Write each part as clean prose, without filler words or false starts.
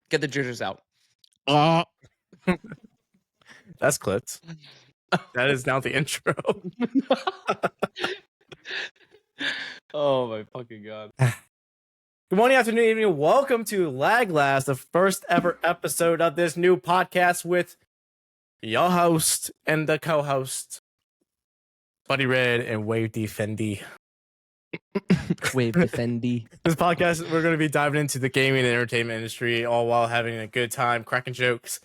Get the jitters out. That's clipped. That is now the intro. Oh my fucking god. Good morning, afternoon, evening. Welcome to Lag Last, the first ever episode of this new podcast with your host and the co-host, Buddyred and Wavedefender. Wavedefender. This podcast, we're going to be diving into the gaming and entertainment industry, all while having a good time, cracking jokes,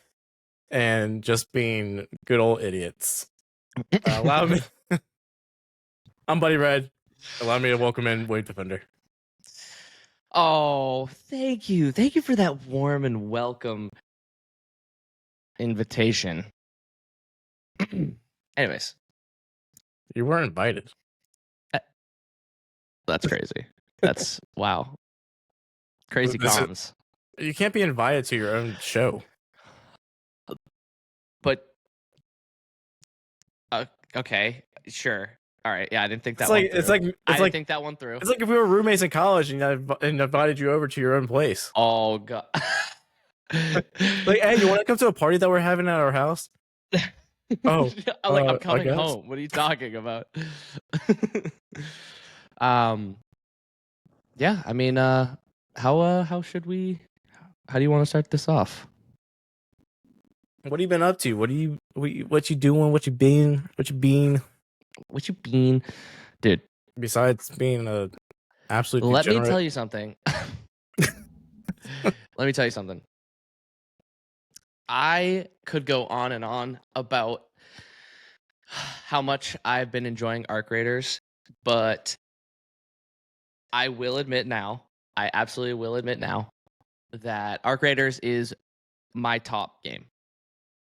and just being good old idiots. Allow me. I'm Buddy Red. Allow me to welcome in Wavedefender. Oh, thank you. Thank you for that warm and welcome invitation. Anyways. You weren't invited. That's crazy. That's wow. Crazy comms. You can't be invited to your own show. But okay, sure. All right. Yeah, I didn't think that. I didn't think that one through. It's like if we were roommates in college and I invited you over to your own place. Oh god. Like, hey, you want to come to a party that we're having at our house? Oh, I'm coming home. What are you talking about? Yeah. I mean, how should we? How do you want to start this off? What have you been up to? What you doing? What you been? Dude? Besides being a absolute Let degenerate. me tell you something. I could go on and on about how much I've been enjoying Arc Raiders, but I absolutely will admit now that Arc Raiders is my top game.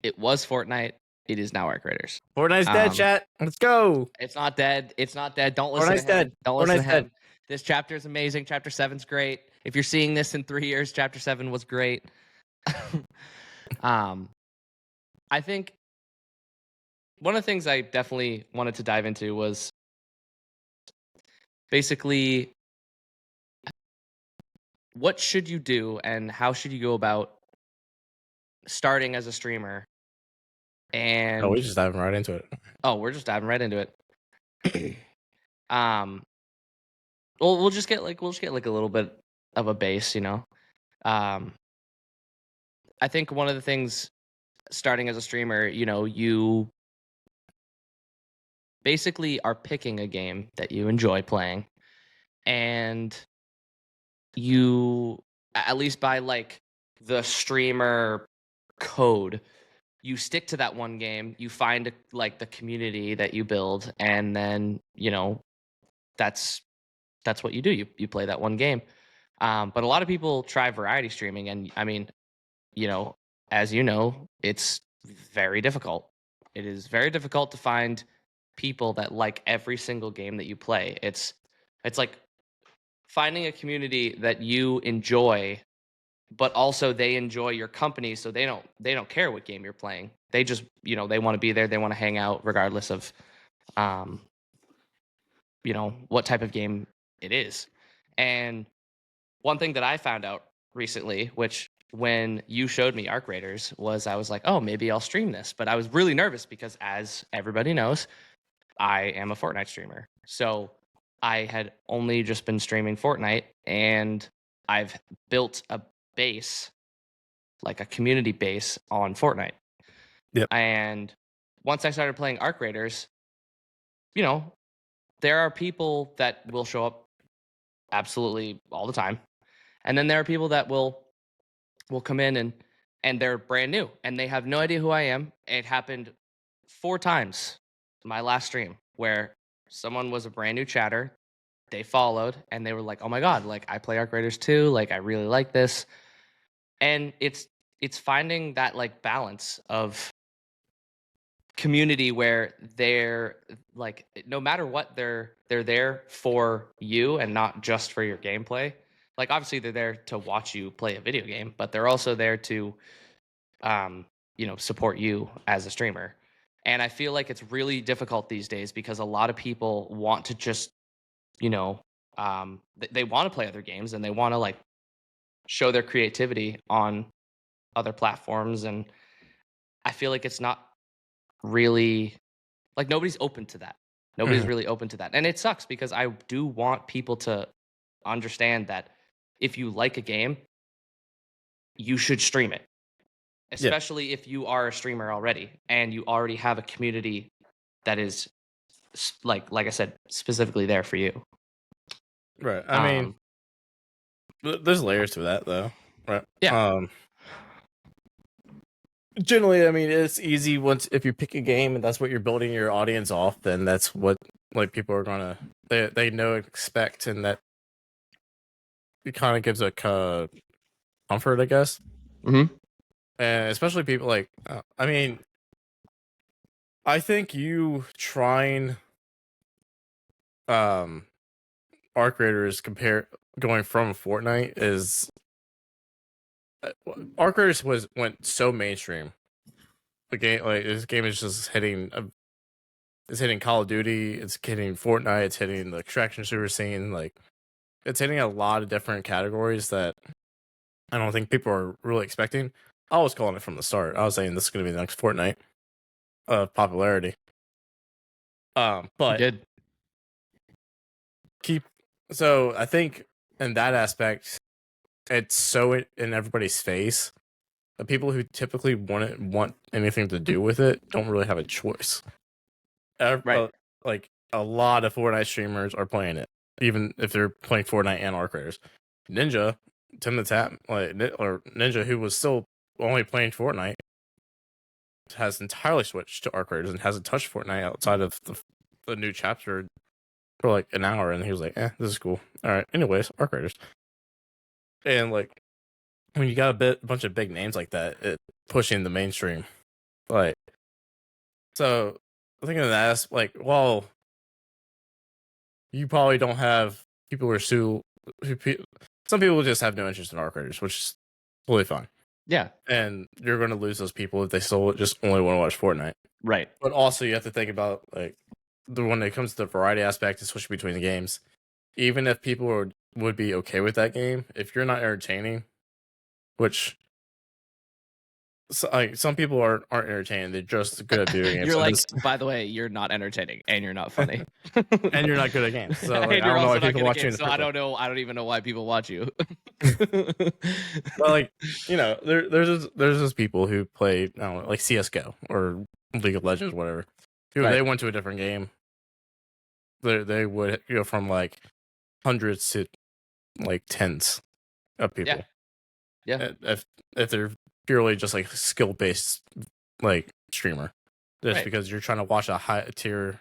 It was Fortnite. It is now Arc Raiders. Fortnite's dead, chat. Let's go. It's not dead. Don't listen Fortnite's to him. dead. Don't listen to him. Dead. This chapter is amazing. Chapter 7's great. If you're seeing this in 3 years, Chapter 7 was great. I think one of the things I definitely wanted to dive into was basically what should you do and how should you go about starting as a streamer. And we're just diving right into it. Oh, we're just diving right into it. Well, we'll just get like a little bit of a base, you know. I think one of the things starting as a streamer, you know, you basically are picking a game that you enjoy playing, and you, at least by like the streamer code, you stick to that one game, you find like the community that you build, and then, you know, that's what you do. You play that one game. But a lot of people try variety streaming, and I mean, you know, as you know, it's very difficult. It is very difficult to find people that like every single game that you play. It's like finding a community that you enjoy, but also they enjoy your company, so they don't care what game you're playing. They just, you know, they want to be there, they want to hang out regardless of you know, what type of game it is. And one thing that I found out recently, which when you showed me Arc Raiders, was I was like, oh, maybe I'll stream this. But I was really nervous because, as everybody knows, I am a Fortnite streamer. So I had only just been streaming Fortnite, and I've built a base, like a community base on Fortnite. Yep. And once I started playing Arc Raiders, you know, there are people that will show up absolutely all the time. And then there are people that will come in and they're brand new and they have no idea who I am. It happened 4 times my last stream where someone was a brand new chatter. They followed and they were like, oh my God, like I play Arc Raiders too. Like I really like this. And it's finding that like balance of community where they're like, no matter what, they're there for you and not just for your gameplay. Like obviously they're there to watch you play a video game, but they're also there to you know, support you as a streamer. And I feel like it's really difficult these days because a lot of people want to just, you know, they want to play other games and they want to like show their creativity on other platforms, and I feel like it's not really like nobody's open to that. Nobody's Mhm. really open to that. And it sucks because I do want people to understand that if you like a game, you should stream it, Yeah, especially if you are a streamer already and you already have a community that is like I said, specifically there for you. right. I mean, Um, there's layers to that though, right? yeah. Generally, I mean, it's easy once if you pick a game and that's what you're building your audience off, then that's what like people are gonna they know and expect, and that it kind of gives a comfort, I guess. Hmm. And especially people like, I mean, I think you trying um arc raiders compare going from Fortnite is arc raiders went so mainstream. The game like this game is just hitting it's hitting Call of Duty, it's hitting Fortnite, it's hitting the extraction shooter scene, like it's hitting a lot of different categories that I don't think people are really expecting. I was calling it from the start. I was saying this is going to be the next Fortnite of popularity. But Good. keep so I think in that aspect, it's so in everybody's face. The people who typically want anything to do with it don't really have a choice. Right. Like a lot of Fortnite streamers are playing it, even if they're playing Fortnite and Arc Raiders. Ninja, Tim the Tap, or Ninja, who was still only playing Fortnite, has entirely switched to Arc Raiders and hasn't touched Fortnite outside of the new chapter for like an hour, and he was like, this is cool. All right, anyways, Arc Raiders. And like when you got a bunch of big names like that, it pushing the mainstream. Like, so I think of that as like, well, you probably don't have people some people just have no interest in Arc Raiders, which is totally fine. Yeah. And you're going to lose those people if they still just only want to watch Fortnite. Right. But also, you have to think about like when it comes to the variety aspect and switching between the games. Even if people would be okay with that game, if you're not entertaining, which like some people aren't entertaining, they're just good at video games, You're like, by the way, you're not entertaining and you're not funny. and you're not good at games. So like, And I you're don't know why also not people good at watch you in games. the So first I place. don't know. I don't even know why people watch you. But like, there's just people who play, I don't know, like CS:GO or League of Legends, whatever. If Right. they went to a different game, they would go from like hundreds to like tens of people. Yeah. If they're purely just like skill based like streamer, just Right. because you're trying to watch a high tier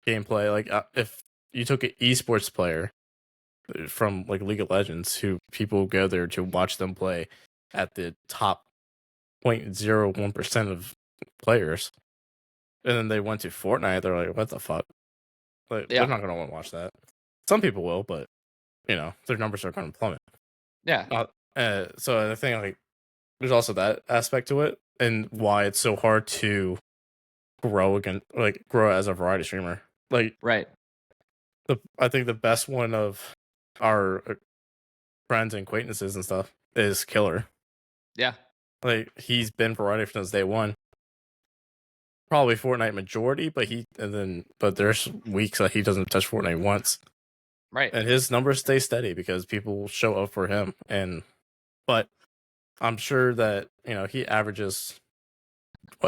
gameplay. Like if you took an esports player from like League of Legends, who people go there to watch them play at the top 0.01% of players, and then they went to Fortnite, they're like, what the fuck? Like, Yeah. they're not gonna want to watch that. Some people will, but their numbers are going to plummet. Yeah. So I think like there's also that aspect to it, and why it's so hard to grow as a variety streamer. Like Right. I think the best one of our friends and acquaintances and stuff is Killer. Yeah. Like he's been variety since day one. Probably Fortnite majority, but there's weeks that he doesn't touch Fortnite once. Right. And his numbers stay steady because people show up for him. But I'm sure that he averages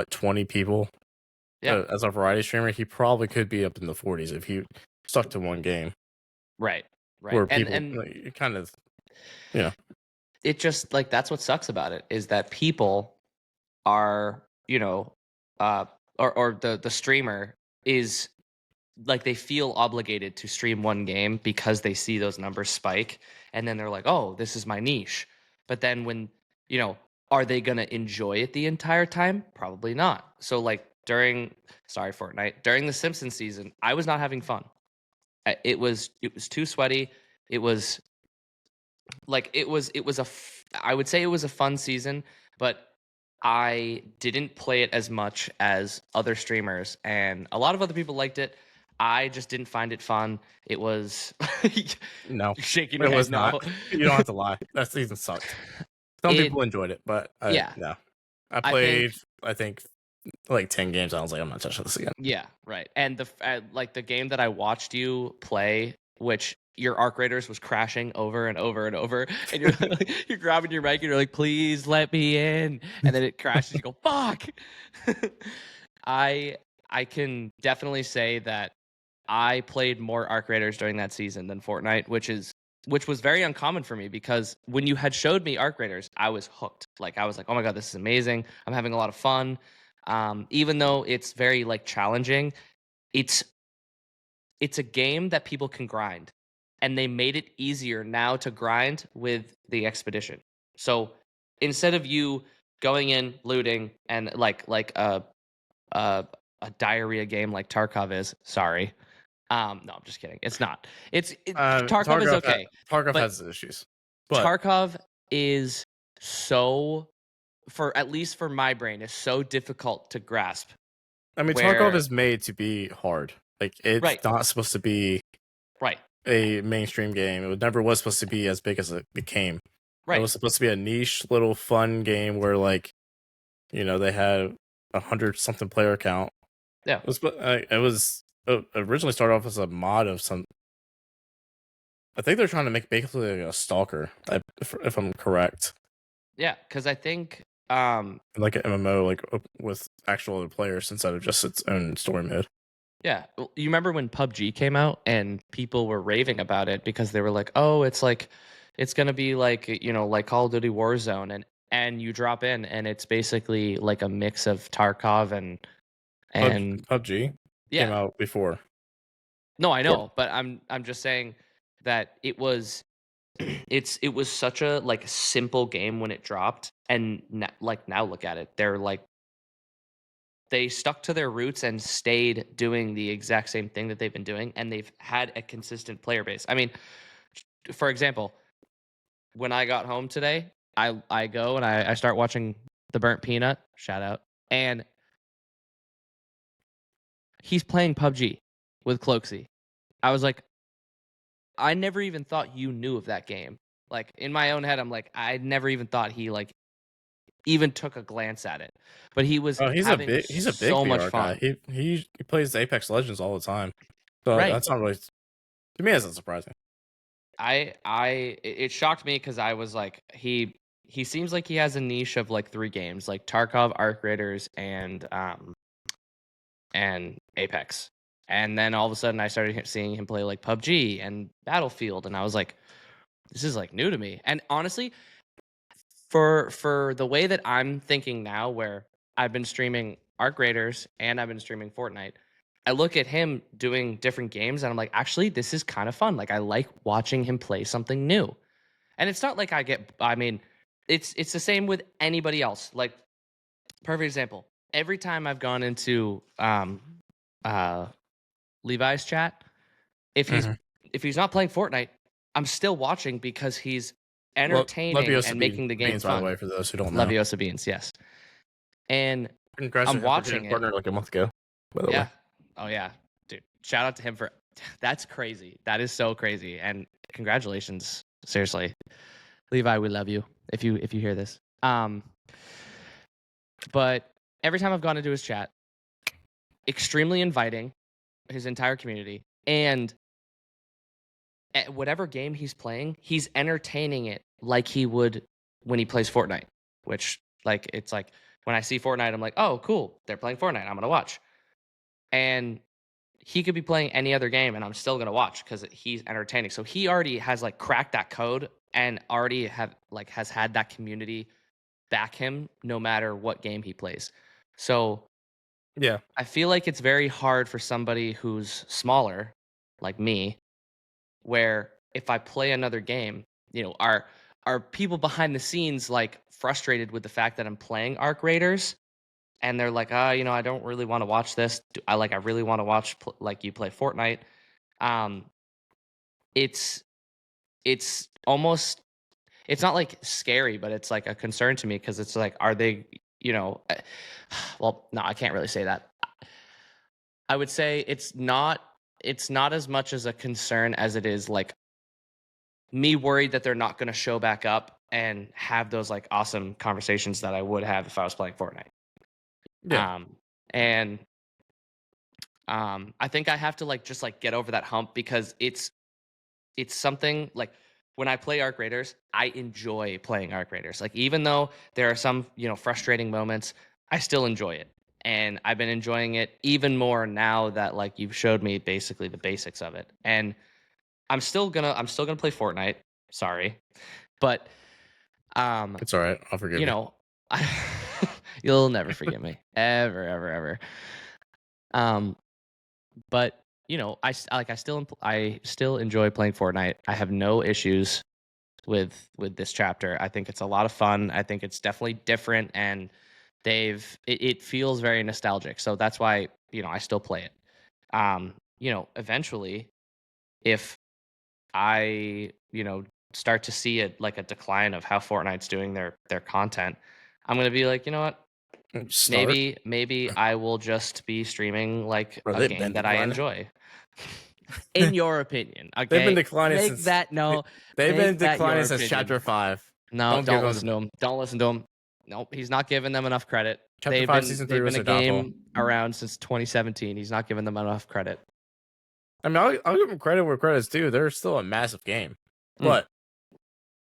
20 people. Yeah. As a variety streamer, he probably could be up in the 40s if he stuck to one game. Right. Right. Where people And kind of it just like that's what sucks about it is that people are uh or the streamer is like they feel obligated to stream one game because they see those numbers spike and then they're like, oh, this is my niche. But then when are they gonna enjoy it the entire time? Probably not. So like sorry, Fortnite, during the Simpsons season, I was not having fun. It was too sweaty. It was like I would say it was a fun season, but I didn't play it as much as other streamers, and a lot of other people liked it. I just didn't find it fun. It was No, you're shaking it your head was not. no. You don't have to lie. That season sucked. Some It people enjoyed it, but yeah, no. I I think played, I think, like 10 games. I was like, I'm not touching this again. yeah, right. And like the game that I watched you play, which your arc raiders was crashing over and over and over, and you're like, you're grabbing your mic and you're like, please let me in, and then it crashes. You go, fuck. I I can definitely say that I played more arc raiders during that season than Fortnite, which was very uncommon for me because when you had showed me arc raiders, I was hooked. Like I was like, oh my god, this is amazing. I'm having a lot of fun. Even though it's very like challenging, it's it's a game that people can grind, and they made it easier now to grind with the expedition. So instead of you going in looting and like a, a diarrhea game like Tarkov is, sorry. No, I'm just kidding. It's not. Tarkov is okay, Tarkov but has issues, but Tarkov is so for at least for my brain is so difficult to grasp. I mean, Tarkov Where is made to be hard. Like, it's right, not supposed to be right, a mainstream game. It never was supposed to be as big as it became. It right. was supposed to be a niche little fun game where, like, they had 100 something player count. Yeah. It originally started off as a mod of some. I think they're trying to make basically like a stalker, if I'm correct, Yeah, because I think like an MMO, like with actual other players instead of just its own story mode. yeah, you remember when PUBG came out and people were raving about it because they were like, "Oh, it's like it's going to be like, like Call of Duty Warzone," and you drop in and it's basically like a mix of Tarkov and PUBG came yeah. out before No, I Fortnite. know, but I'm just saying that it was it was such a like simple game when it dropped, and like now look at it. They're like they stuck to their roots and stayed doing the exact same thing that they've been doing, and they've had a consistent player base. I mean, for example, when I got home today, I go and I start watching The Burnt Peanut, shout out, and he's playing PUBG with Cloaksy. I was like, I never even thought you knew of that game. Like in my own head, I'm like, I never even thought he like even took a glance at it. But he was Oh, having he's a big so much VR guy. fun. He plays Apex Legends all the time. So Right. that's not really, to me, that's not surprising. It shocked me because I was like, he seems like he has a niche of like three games, like Tarkov, Arc Raiders, and Apex. And then all of a sudden I started seeing him play like PUBG and Battlefield, and I was like, this is like new to me. And honestly, for the way that I'm thinking now, where I've been streaming Arc Raiders and I've been streaming Fortnite, I look at him doing different games and I'm like, actually, this is kind of fun. Like I like watching him play something new. And it's not like I mean, it's the same with anybody else. Like perfect example. Every time I've gone into uh Levi's chat, if he's Mm-hmm. if he's not playing Fortnite, I'm still watching because he's entertaining Leviosa and making the game Beans, by the fun. way, for those who don't know. Leviosa beans, yes. And Congrats to I'm him for getting watching a it. partner like a month ago, by the way. Yeah. Oh yeah, dude. Shout out to him for that's crazy. That is so crazy. And congratulations. Seriously. Levi, we love you. If you hear this. But every time I've gone into his chat, extremely inviting, his entire community, and at whatever game he's playing, he's entertaining it like he would when he plays Fortnite, which like it's like when I see Fortnite, I'm like, oh, cool, they're playing Fortnite. I'm gonna watch. And he could be playing any other game, and I'm still gonna watch because he's entertaining. So he already has like cracked that code and already have like has had that community back him no matter what game he plays. So Yeah. I feel like it's very hard for somebody who's smaller, like me, where if I play another game, are people behind the scenes like frustrated with the fact that I'm playing Arc Raiders, and they're like, I don't really want to watch this. I really want to watch like you play Fortnite. Um, it's it's almost it's not like scary, but it's like a concern to me because it's like, are they, well, no, I can't really say that. I would say it's not it's not as much as a concern as it is like me worried that they're not going to show back up and have those like awesome conversations that I would have if I was playing Fortnite. Yeah. And I think I have to like just like get over that hump because it's something like when I play Arc Raiders, I enjoy playing Arc Raiders. Like even though there are some, frustrating moments, I still enjoy it. And I've been enjoying it even more now that like you've showed me basically the basics of it. And I'm still gonna play Fortnite. Sorry. But It's all right. I'll forgive you you. know, you'll never forgive me. Ever, ever, ever. But I still enjoy playing Fortnite. I have no issues with this chapter. I think it's a lot of fun. I think it's definitely different, and it feels very nostalgic. So that's why I still play it. Eventually, if I start to see a decline of how Fortnite's doing their content, I'm gonna be like, you know what? Start. Maybe I will just be streaming like Bro, a they've game been that I declining. enjoy. In your opinion, okay? They've been declining Make since that no. they've been Make that declining your since opinion. chapter 5. No, Don't give don't them listen to him. Don't listen to him. Nope, he's not giving them enough credit. Chapter 5 season 3 they've was been a their downfall. game around since 2017. He's not giving them enough credit. I mean, I'll give them credit where credit's due. They're still a massive game, but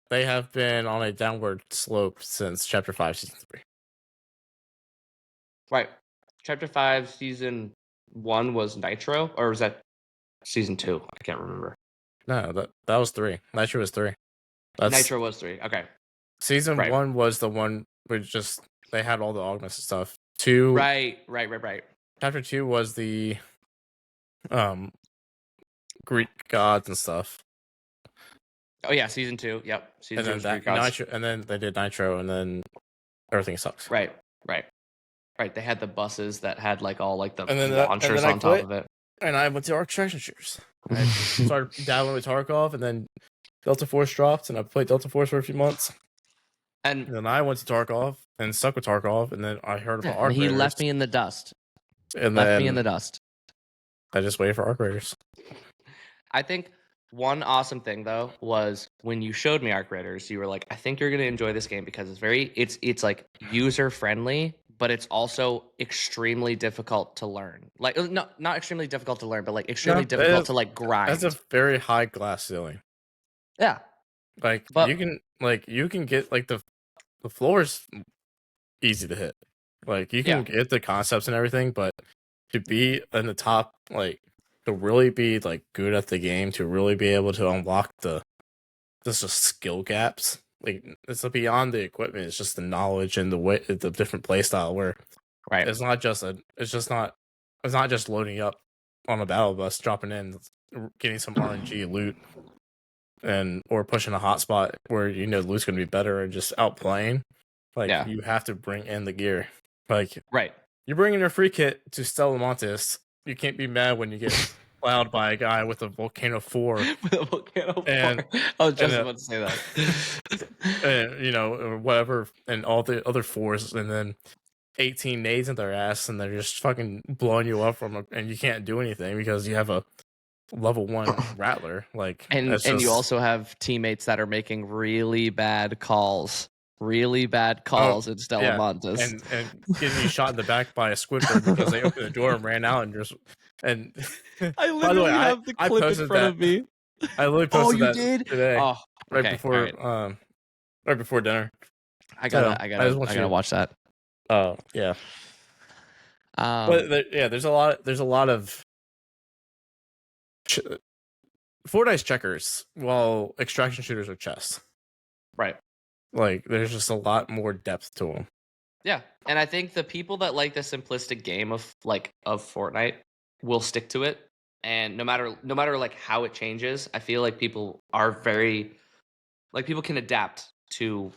they have been on a downward slope since chapter 5 season 3. Right. Chapter 5 season 1 was Nitro, or was that season 2? I can't remember. No, that was 3. Nitro was 3. Nitro was 3. Okay. Season 1 was the one where just they had all the augments and stuff. 2. Right. Chapter 2 was the Greek gods and stuff. Oh yeah, season 2. Yep. Season 2 was Greek gods. Nitro, and then they did Nitro, and then everything sucks. Right. They had the buses that had like all like the launchers launchers on top of it. And I went to extraction shooters. I started dabbling with Tarkov, and then Delta Force dropped, and I played Delta Force for a few months. And then I went to Tarkov and stuck with Tarkov, and then I heard about Arc Raiders. He left me in the dust. And left me in the dust. I just waited for Arc Raiders. I think one awesome thing though was when you showed me Arc Raiders, you were like, I think you're gonna enjoy this game because it's like user friendly, but it's also extremely difficult to learn. Like not extremely difficult to learn, but like extremely difficult to like grind. That's a very high glass ceiling. Yeah. Like you can get like the floor's easy to hit. Like you can get the concepts and everything, but to be in the top, like to really be like good at the game, to really be able to unlock just skill gaps. Like it's beyond the equipment, it's just the knowledge and the different play style where it's not just loading up on a battle bus, dropping in, getting some RNG loot or pushing a hotspot where loot's gonna be better and just outplaying. Like you have to bring in the gear. Like you're bringing a free kit to Stella Montes. You can't be mad when you get plowed by a guy with a Volcano 4. With a Volcano 4. I was just about to say that. And, or whatever, and all the other 4s, and then 18 nades in their ass, and they're just fucking blowing you up and you can't do anything because you have a level 1 Rattler. Like, and you also have teammates that are making really bad calls. In Stella Montes. And getting you shot in the back by a Squidward because they opened the door and ran out and I literally have the clip in front of me. I literally posted that today. Oh, right before dinner. I gotta watch that. Oh yeah. But there's a lot of Fortnite's checkers, while extraction shooters are chess. Right. Like, there's just a lot more depth to them. Yeah, and I think the people that like the simplistic game of Fortnite will stick to it, and no matter like how it changes, I feel like people are very people can adapt to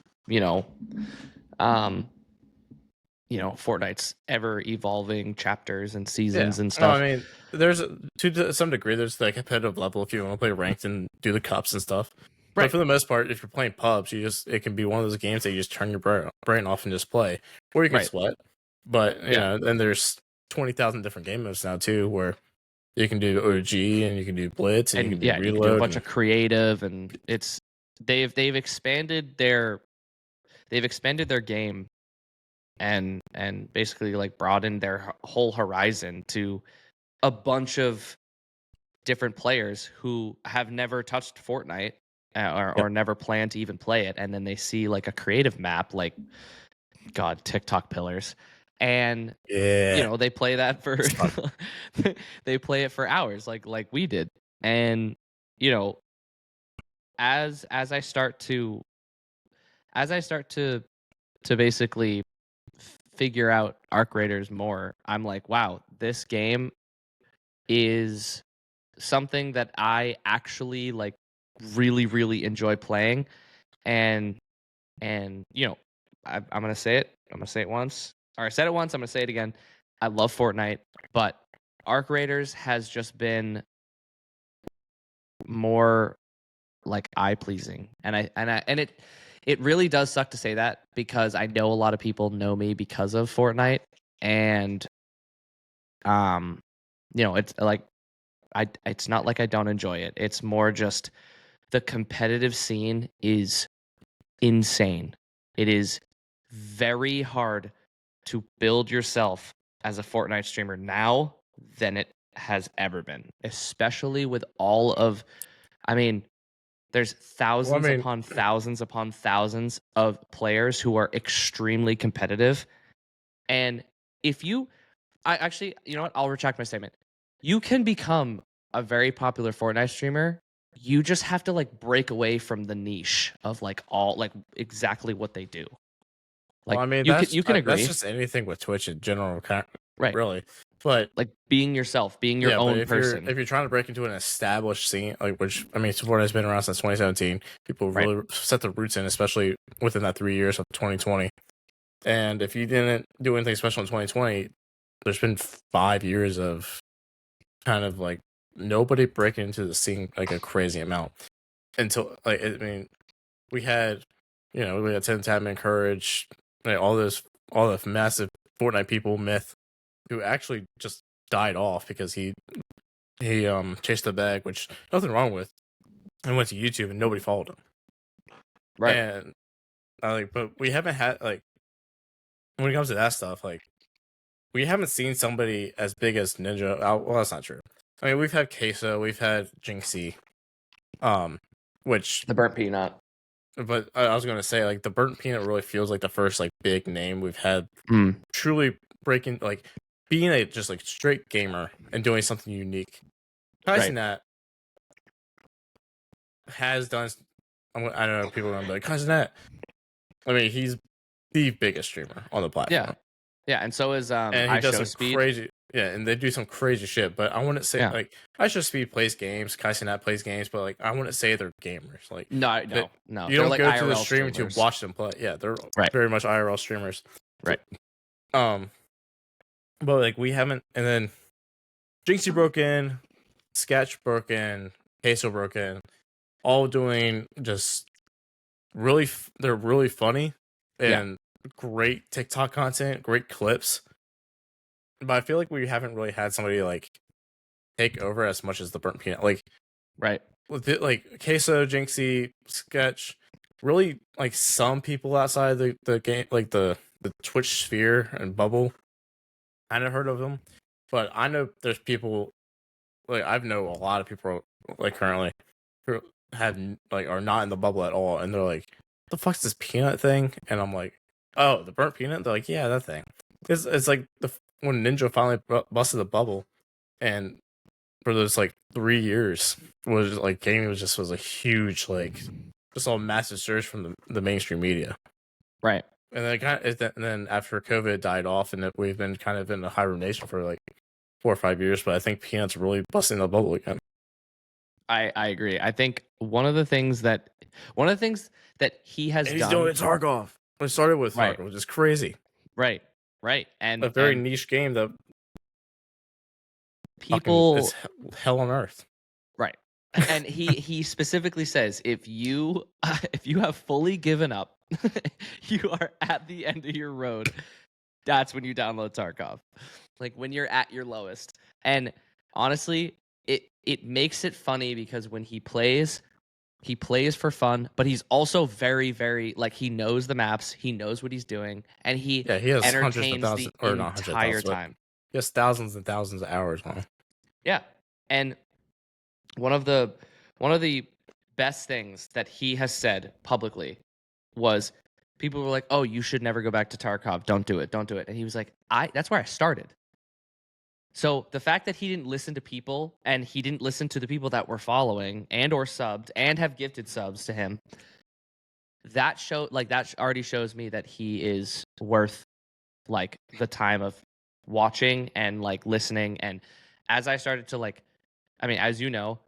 Fortnite's ever evolving chapters and seasons and stuff. I mean, there's to some degree there's the competitive level if you want to play ranked and do the cups and stuff. But for the most part, if you're playing pubs, it can be one of those games that you just turn your brain off and just play, or you can sweat. But and there's 20,000 different game modes now too, where You can do OG and you can do Blitz and you can do yeah, Reload. you can do a bunch of creative, and they've expanded their game and basically like broadened their whole horizon to a bunch of different players who have never touched Fortnite or never plan to even play it, and then they see like a creative map like TikTok pillars, and they play that for they play it for hours like we did. And as I start to basically figure out Arc Raiders more, I'm like, wow, this game is something that I actually like really, really enjoy playing. And I'm gonna say it. I'm gonna say it once. Or I said it once, I'm gonna say it again. I love Fortnite, but Arc Raiders has just been more like eye pleasing. And it really does suck to say that, because I know a lot of people know me because of Fortnite. And it's like it's not like I don't enjoy it. It's more just the competitive scene is insane. It is very hard to build yourself as a Fortnite streamer now than it has ever been, especially with all of, I mean, there's thousands upon thousands upon thousands of players who are extremely competitive. And I actually, you know what? I'll retract my statement. You can become a very popular Fortnite streamer. You just have to like break away from the niche of like all like exactly what they do. Like, well, I mean, you can agree. That's just anything with Twitch in general, right? Really, but like being yourself, being your own person. If you're trying to break into an established scene, like which I mean, Fortnite has been around since 2017. People really set their roots in, especially within that 3 years of 2020. And if you didn't do anything special in 2020, there's been 5 years of kind of like nobody breaking into the scene like a crazy amount until like I mean, we had 10 Tap Courage, like all the massive Fortnite people, Myth, who actually just died off because he chased the bag, which nothing wrong with, and went to YouTube and nobody followed him. Right. And but we haven't had like when it comes to that stuff, like we haven't seen somebody as big as Ninja. Well, that's not true. I mean, we've had Queso, we've had Jinxie, which the Burnt Peanut. But I was gonna say, like, the Burnt Peanut really feels like the first like big name we've had truly breaking, like being a just like straight gamer and doing something unique. Kaizen that has done. I don't know. People are gonna be like Kaizen that. I mean, he's the biggest streamer on the platform. Yeah, and so is and he does some Speed. Crazy. Yeah, and they do some crazy shit. But I wouldn't say like iShowSpeed plays games, Kaizen plays games, but like I wouldn't say they're gamers. Like no. You don't like go to the stream to watch them play. Yeah, they're very much IRL streamers. Right. But like we haven't, and then Jinxie broke in, Sketch broke in, Queso broke in, all doing just really. They're really funny and great TikTok content, great clips. But I feel like we haven't really had somebody like take over as much as the Burnt Peanut. Like, with it, like Queso, Jinxie, Sketch, really like some people outside the game, like the Twitch sphere and bubble. I never heard of them, but I know there's people like I know a lot of people like currently who have like are not in the bubble at all, and they're like, "The fuck's this peanut thing?" And I'm like, "Oh, the Burnt Peanut." They're like, "Yeah, that thing." It's like when Ninja finally busted the bubble, and for those like 3 years was like gaming was a huge like just a massive surge from the mainstream media, right? And then after COVID died off, and we've been kind of in a hibernation for like 4 or 5 years. But I think Peanut's really busting the bubble again. I agree. I think one of the things that he has done. He's doing it Tarkov. We started with Tarkov, which is crazy. Right. And a very niche game that people is hell on earth. Right. And he specifically says if you have fully given up, you are at the end of your road. That's when you download Tarkov. Like when you're at your lowest. And honestly, it makes it funny because when he plays for fun, but he's also very, very like he knows the maps, he knows what he's doing, and he Yeah, he has hundreds of entertains thousands, the or not hundreds of entire thousands, but time. he has thousands and thousands of hours on him. Yeah. And one of the best things that he has said publicly was people were like, "Oh, you should never go back to Tarkov. Don't do it. Don't do it." And he was like, that's where I started." So the fact that he didn't listen to people and he didn't listen to the people that were following and or subbed and have gifted subs to him, that already shows me that he is worth like the time of watching and like listening. And as I started to like, I mean, as you know,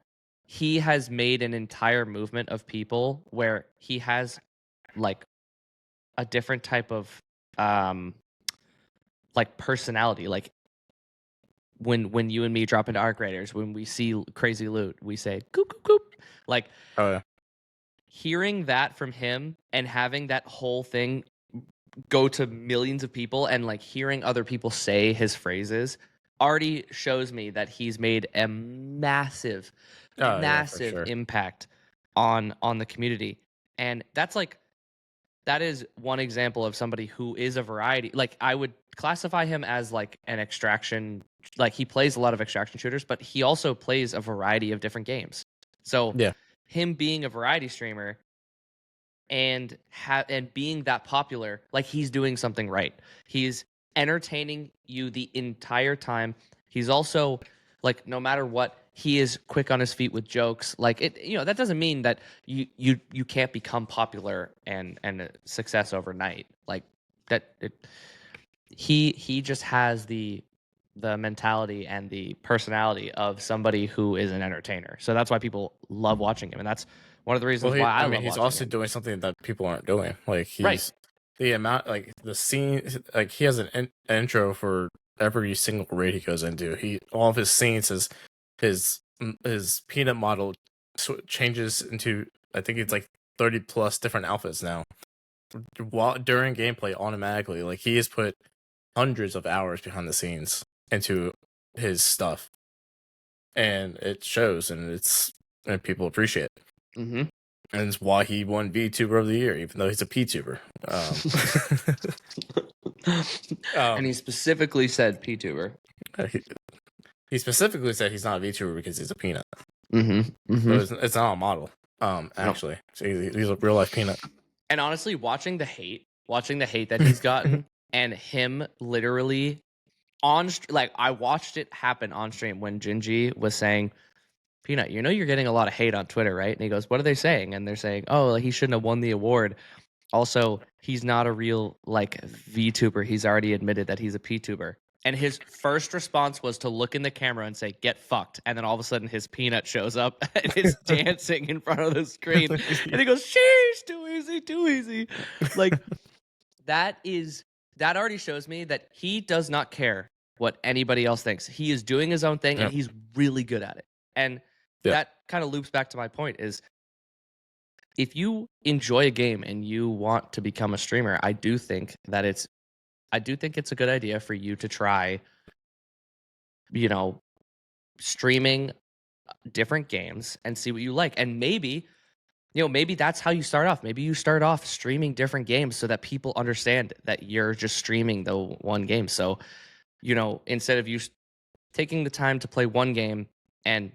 he has made an entire movement of people where he has like a different type of like personality. Like when you and me drop into arc raiders, when we see crazy loot, we say goop goop goop. Like Oh yeah. hearing that from him and having that whole thing go to millions of people and like hearing other people say his phrases already shows me that he's made a massive Oh yeah, for sure. impact on the community. And that is one example of somebody who is a variety. Like I would classify him as like an extraction, like he plays a lot of extraction shooters, but he also plays a variety of different games. So Yeah. him being a variety streamer and being that popular, like he's doing something right. He's entertaining you the entire time. He's also like no matter what, he is quick on his feet with jokes. Like it, that doesn't mean that you can't become popular and a success overnight. Like that he just has the mentality and the personality of somebody who is an entertainer. So that's why people love watching him, and that's one of the reasons Well, why I love he's watching also him. doing something that people aren't doing. Like Right. he's the amount, like the scene, like he has an intro for every single raid he goes into. All of his scenes, his peanut model changes into, I think it's like 30 plus different outfits now. While during gameplay, automatically, like he has put hundreds of hours behind the scenes into his stuff, and it shows, and people appreciate it. Mm-hmm. And it's why he won VTuber of the Year, even though he's a PTuber. And he specifically said PTuber. He specifically said he's not a VTuber because he's a peanut. Mm-hmm. Mm-hmm. So it's not a model. Actually, no. So he's a real life peanut. And honestly, watching the hate that he's gotten, and him literally like I watched it happen on stream when Gingy was saying, "Peanut, you're getting a lot of hate on Twitter, right?" And he goes, "What are they saying?" And they're saying, "Oh, he shouldn't have won the award. Also, he's not a real like VTuber. He's already admitted that he's a PTuber." And his first response was to look in the camera and say, "Get fucked." And then all of a sudden his peanut shows up and is dancing in front of the screen. And he goes, "Sheesh, too easy, too easy." Like that already shows me that he does not care what anybody else thinks. He is doing his own thing and he's really good at it. And that kind of loops back to my point is if you enjoy a game and you want to become a streamer, I do think it's a good idea for you to try, streaming different games and see what you like. And maybe that's how you start off. Maybe you start off streaming different games so that people understand that you're just streaming the one game. So, instead of you taking the time to play one game and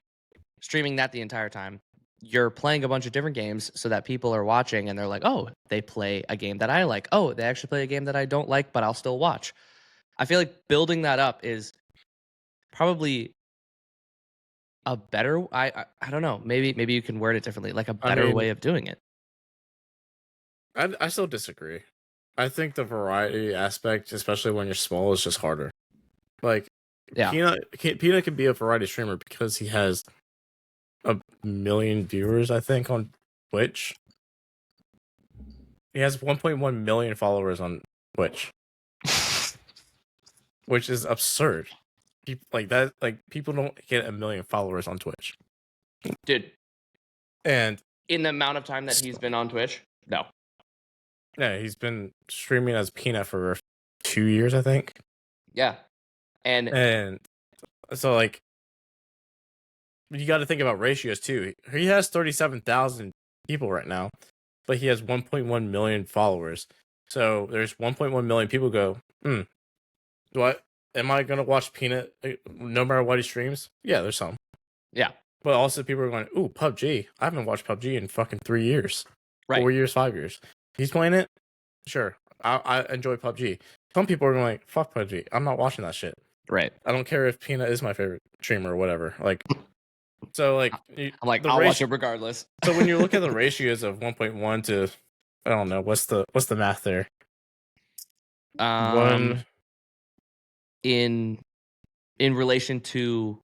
streaming that the entire time, you're playing a bunch of different games so that people are watching and they're like, "Oh, they play a game that I like. Oh, they actually play a game that I don't like, but I'll still watch." I feel like building that up is probably a better I don't know. Maybe you can word it differently, like a better way of doing it. I still disagree. I think the variety aspect, especially when you're small, is just harder. Like, Peanut can be a variety streamer because he has 1 million viewers, I think, on Twitch. He has 1.1 million followers on Twitch, which is absurd. Like that, like people don't get 1 million followers on Twitch, dude. And in the amount of time that he's been on Twitch, no. Yeah, he's been streaming as Peanut for 2 years, I think. Yeah, and so like you got to think about ratios too. He has 37,000 people right now, but he has 1.1 million followers. So there's 1.1 million people go, am I gonna watch Peanut no matter what he streams? Yeah, there's some. Yeah. But also people are going, ooh, PUBG. I haven't watched PUBG in fucking 3 years. Right. 4 years, 5 years. He's playing it? Sure. I enjoy PUBG. Some people are like, fuck PUBG. I'm not watching that shit. Right. I don't care if Peanut is my favorite streamer or whatever. Like, so like, I'm like, I'll watch it regardless. So when you look at the ratios of 1.1 to, I don't know, what's the math there? One in relation to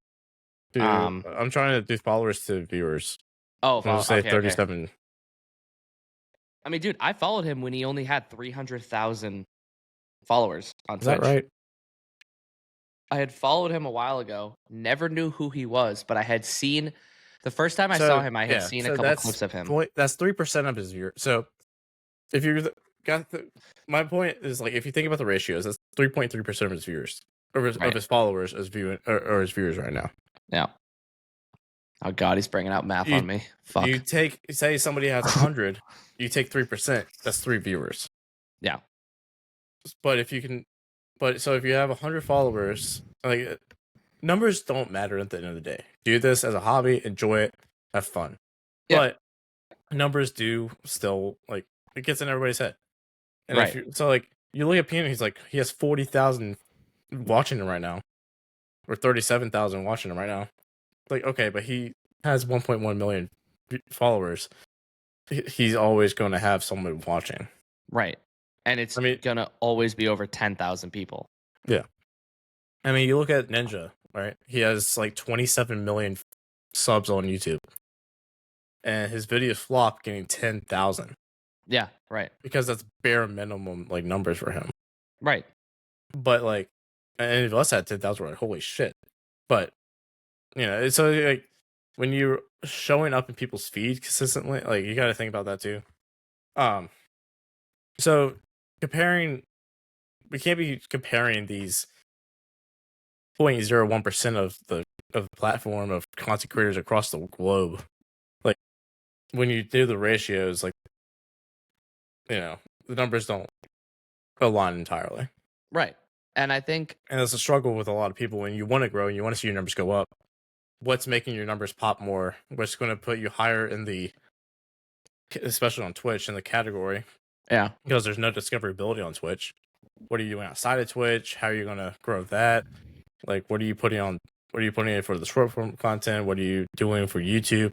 I'm trying to do followers to viewers. Oh, I'll say okay, 37. Okay. I mean, dude, I followed him when he only had 300,000 followers on Twitch. Is that right? I had followed him a while ago. Never knew who he was, but I had seen the first time I saw him. I had seen a couple clips of him. That's 3% of his viewers. So if you my point is, like, if you think about the ratios, that's 3.3% of his viewers of his followers as viewing or his viewers right now. Yeah. Oh God, he's bringing out math on me. Fuck. You say somebody has 100, you take 3%. That's 3 viewers. Yeah. But if you have 100 followers, like, numbers don't matter at the end of the day. Do this as a hobby, enjoy it, have fun. Yeah. But numbers do still, like, it gets in everybody's head. And right. You look at Peanut, he has 40,000 watching him right now, or 37,000 watching him right now. Like, okay, but he has 1.1 million followers. He's always going to have someone watching. Right. And it's going to always be over 10,000 people. Yeah. I mean, you look at Ninja, right? He has like 27 million subs on YouTube. And his videos flop getting 10,000. Yeah, right. Because that's bare minimum, like, numbers for him. Right. But, like, and if us had 10,000, we're like, holy shit. But, you know, so, like, when you're showing up in people's feed consistently, like, you got to think about that too. So we can't be comparing these 0.01% of the platform of content creators across the globe. Like, when you do the ratios, like, you know, the numbers don't align entirely. Right. And I think, and it's a struggle with a lot of people when you want to grow and you want to see your numbers go up. What's making your numbers pop more? What's going to put you higher in the, especially on Twitch, in the category? Yeah. Because there's no discoverability on Twitch. What are you doing outside of Twitch? How are you going to grow that? Like, what are you putting on? What are you putting in for the short form content? What are you doing for YouTube?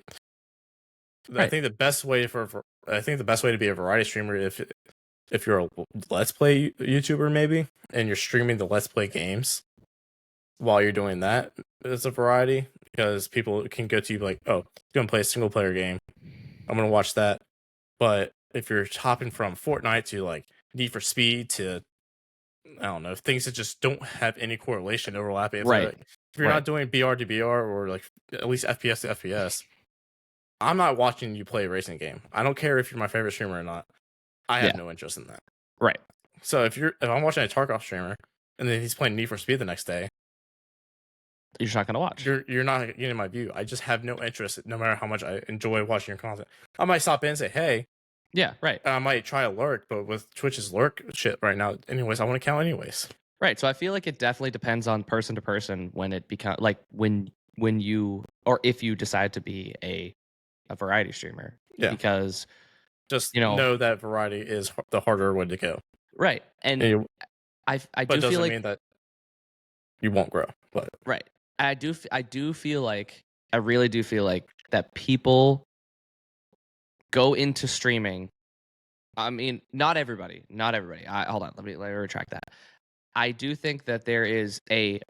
Right. I think the best way to be a variety streamer, if you're a Let's Play YouTuber maybe, and you're streaming the Let's Play games while you're doing that, it's a variety, because people can go to you like, oh, you're gonna play a single player game, I'm gonna watch that. But if you're hopping from Fortnite to, like, Need for Speed to, I don't know, things that just don't have any correlation overlapping. Right. Like, if you're not doing BR to BR, or like at least FPS to FPS, I'm not watching you play a racing game. I don't care if you're my favorite streamer or not. I have no interest in that. Right. So if I'm watching a Tarkov streamer and then he's playing Need for Speed the next day, you're just not gonna watch. You're not getting my view. I just have no interest, no matter how much I enjoy watching your content. I might stop in and say, hey. Yeah, right. I might try a lurk, but with Twitch's lurk shit right now, anyways, I want to count anyways. Right. So I feel like it definitely depends on person to person when it becomes, like, when you, or if you decide to be a variety streamer. Yeah. Because just, you know that variety is the harder way to go. Right. And I do feel like mean that you won't grow. But right. I do feel like, I really do feel like that people go into streaming. I mean, not everybody. Hold on. Let me retract that. I do think that there is a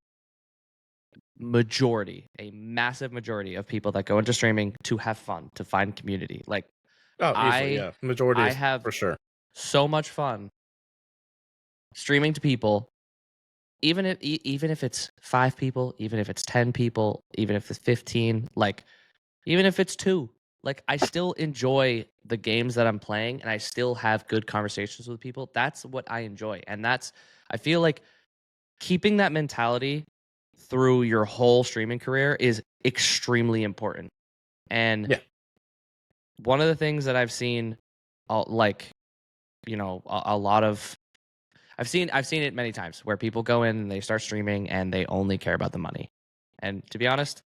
massive majority of people that go into streaming to have fun, to find community. Like, majority I have for sure so much fun streaming to people, even if it's 5 people, even if it's 10 people, even if it's 15, like, even if it's 2. Like, I still enjoy the games that I'm playing, and I still have good conversations with people. That's what I enjoy. And I feel like keeping that mentality through your whole streaming career is extremely important. And Yeah. one of the things that I've seen, like, a lot of I've seen it many times where people go in and they start streaming and they only care about the money. And to be honest,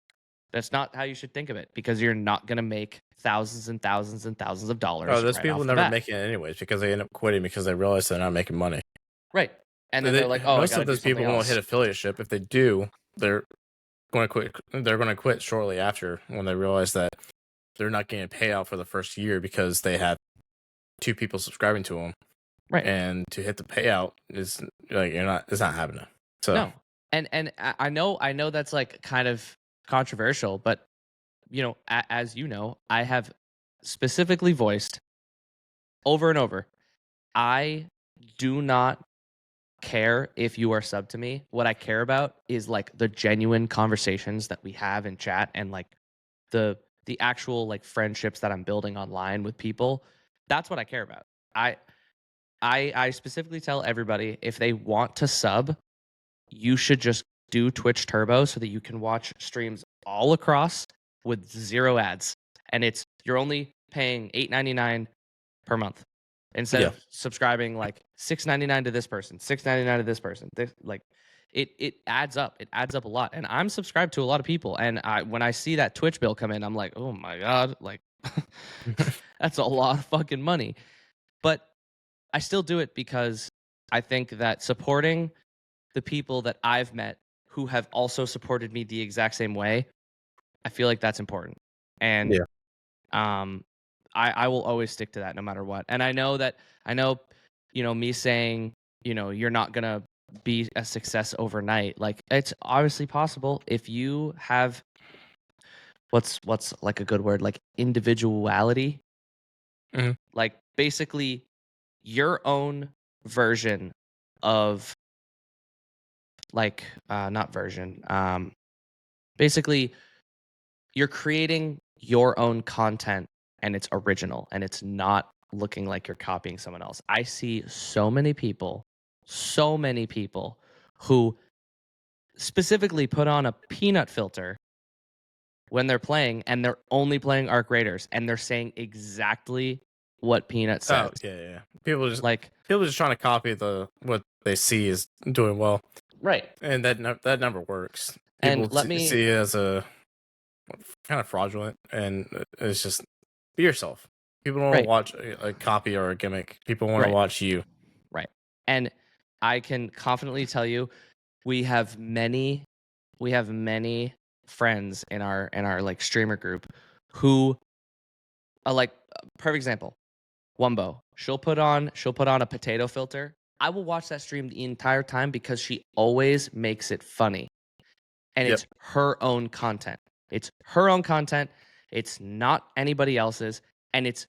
that's not how you should think of it, because you're not going to make thousands and thousands and thousands of Oh, dollars those right people off the never bat. make it anyways because they end up quitting because they realize they're not making money. Right. And then they're They, like, "Oh, I most got to of do those something people won't hit else." affiliateship. If they do, they're going to quit. They're going to quit shortly after when they realize that they're not getting a payout for the first year because they had 2 people subscribing to them, Right. and to hit the payout is like it's not happening. So No. And I know that's like kind of controversial, but as you know, I have specifically voiced over and over, I do not care if you are sub to me. What I care about is like the genuine conversations that we have in chat, and like the the actual like friendships that I'm building online with people. That's what I care about. I I specifically tell everybody, if they want to sub, you should just do Twitch Turbo so that you can watch streams all across with 0 ads. And you're only paying $8.99 per month instead yeah, of subscribing like $6.99 to this person, $6.99 to this person. Like it adds up. It adds up a lot. And I'm subscribed to a lot of people. And when I see that Twitch bill come in, I'm like, oh my God, like that's a lot of fucking money. But I still do it because I think that supporting the people that I've met who have also supported me the exact same way, I feel like that's important. And yeah. um I will always stick to that no matter what. And I know, me saying, you're not gonna be a success overnight. Like, it's obviously possible if you have what's like a good word, like individuality, Mhm. like basically your own version of like not version. Basically you're creating your own content and it's original and it's not looking like you're copying someone else. I see so many people who specifically put on a peanut filter when they're playing, and they're only playing Arc Raiders and they're saying exactly what Peanut says. Oh yeah. Like, People just trying to copy what they see is doing well, right. and that never works. And People let me see it as a kind of fraudulent, and it's just be yourself. People don't want to right, watch a copy or a gimmick. People want to right, watch you. right. And I can confidently tell you, we have many we have many friends in our like streamer group who are like, perfect example, Wumbo. She'll put on a potato filter. I will watch that stream the entire time because she always makes it funny. And Yep. it's her own content. It's her own content. It's not anybody else's, and it's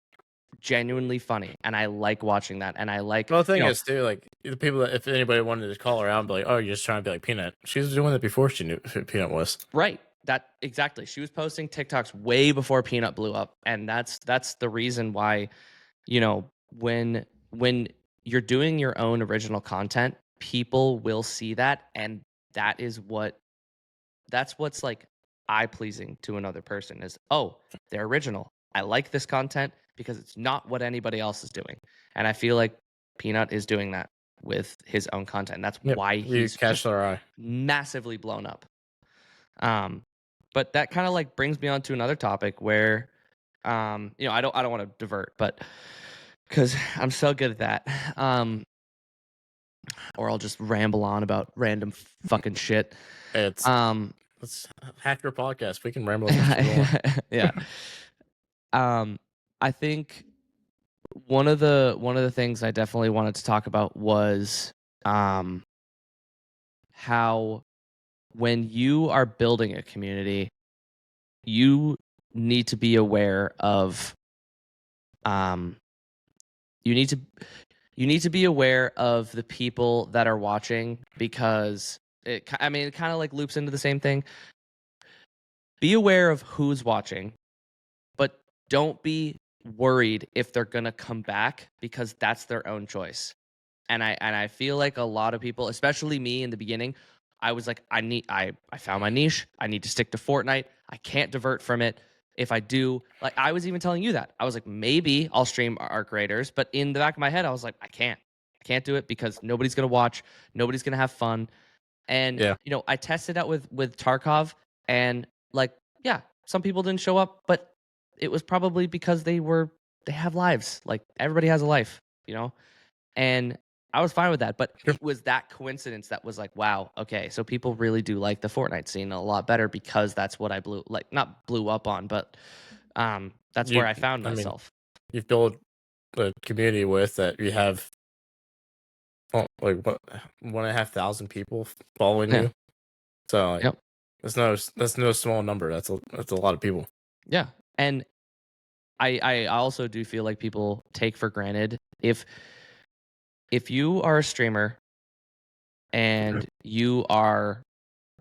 genuinely funny. And I like watching that. And I like, Well, the thing is, too, like the people that if anybody wanted to call her out and be like, "Oh, you're just trying to be like Peanut," she was doing that before she knew who Peanut was. right. That exactly. She was posting TikToks way before Peanut blew up. And that's the reason why, when you're doing your own original content, people will see that, and that is that's what's like eye pleasing to another person is, oh, they're original. I like this content because it's not what anybody else is doing. And I feel like Peanut is doing that with his own content. That's Yep, why you he's catch just their eye. massively blown up. But that kind of like brings me on to another topic where I don't want to divert, but because I'm so good at that. Or I'll just ramble on about random fucking shit. It's Um, Let's hack your podcast. We can ramble as much as we want. yeah. Um, I think one of the things I definitely wanted to talk about was um how when you are building a community, you need to be aware of um you need to you need to be aware of the people that are watching, because it kind of like loops into the same thing. Be aware of who's watching, but don't be worried if they're going to come back, because that's their own choice. And I feel like a lot of people, especially me in the beginning, I was like, I found my niche. I need to stick to Fortnite. I can't divert from it. If I do, like I was even telling you that. I was like, maybe I'll stream Arc Raiders, but in the back of my head, I was like, I can't. I can't do it because nobody's gonna watch, nobody's gonna have fun. And Yeah. I tested out with Tarkov, and like, yeah, some people didn't show up, but it was probably because they have lives. Like everybody has a life, and I was fine with that. But Sure. it was that coincidence that was like, wow, okay, so people really do like the Fortnite scene a lot better because that's what I not blew up on, but that's where You, I found I mean, myself. you've built a community with that. You have like what 1,500 people following Yeah. you. So like, Yep. that's no small number. That's a lot of people. Yeah. And I also do feel like people take for granted if you are a streamer and you are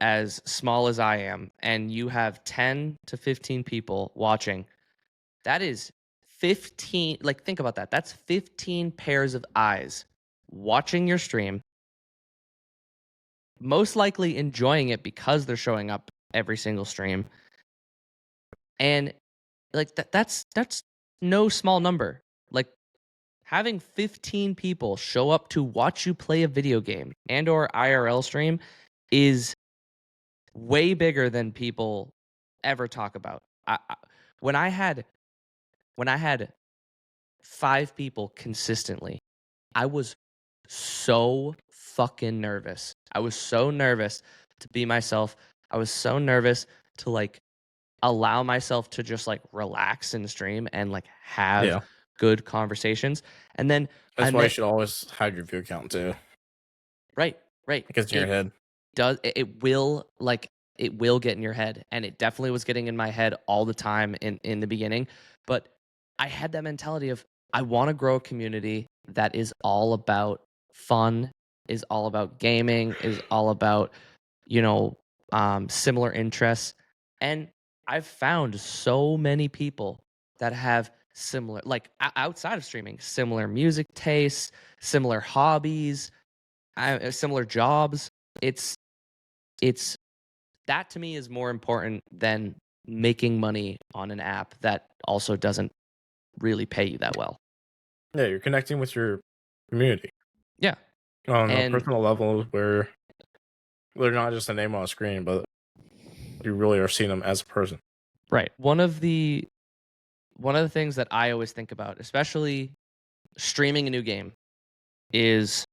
as small as I am and you have 10 to 15 people watching, that is 15, like think about that. That's 15 pairs of eyes watching your stream, most likely enjoying it because they're showing up every single stream. And like that's no small number. Like having 15 people show up to watch you play a video game and or IRL stream is way bigger than people ever talk about. When I had when I had 5 people consistently, I was so fucking nervous. I was so nervous to be myself. I was so nervous to like allow myself to just like relax in the stream and like have Yeah. good conversations. And then I That's why you met should always hide your view count too. right, right. It gets in your It head. does it will get in your head, and it definitely was getting in my head all the time in the beginning. But I had that mentality of I want to grow a community that is all about fun, is all about gaming, is all about you know similar interests. And I've found so many people that have similar, like outside of streaming, similar music tastes, similar hobbies, similar jobs. It's it's that to me is more important than making money on an app that also doesn't really pay you that well. Yeah, you're connecting with your community Yeah. on a And personal level where they're not just a name on a screen, but you really are seeing them as a person. right. One of the things that I always think about, especially streaming a new game, is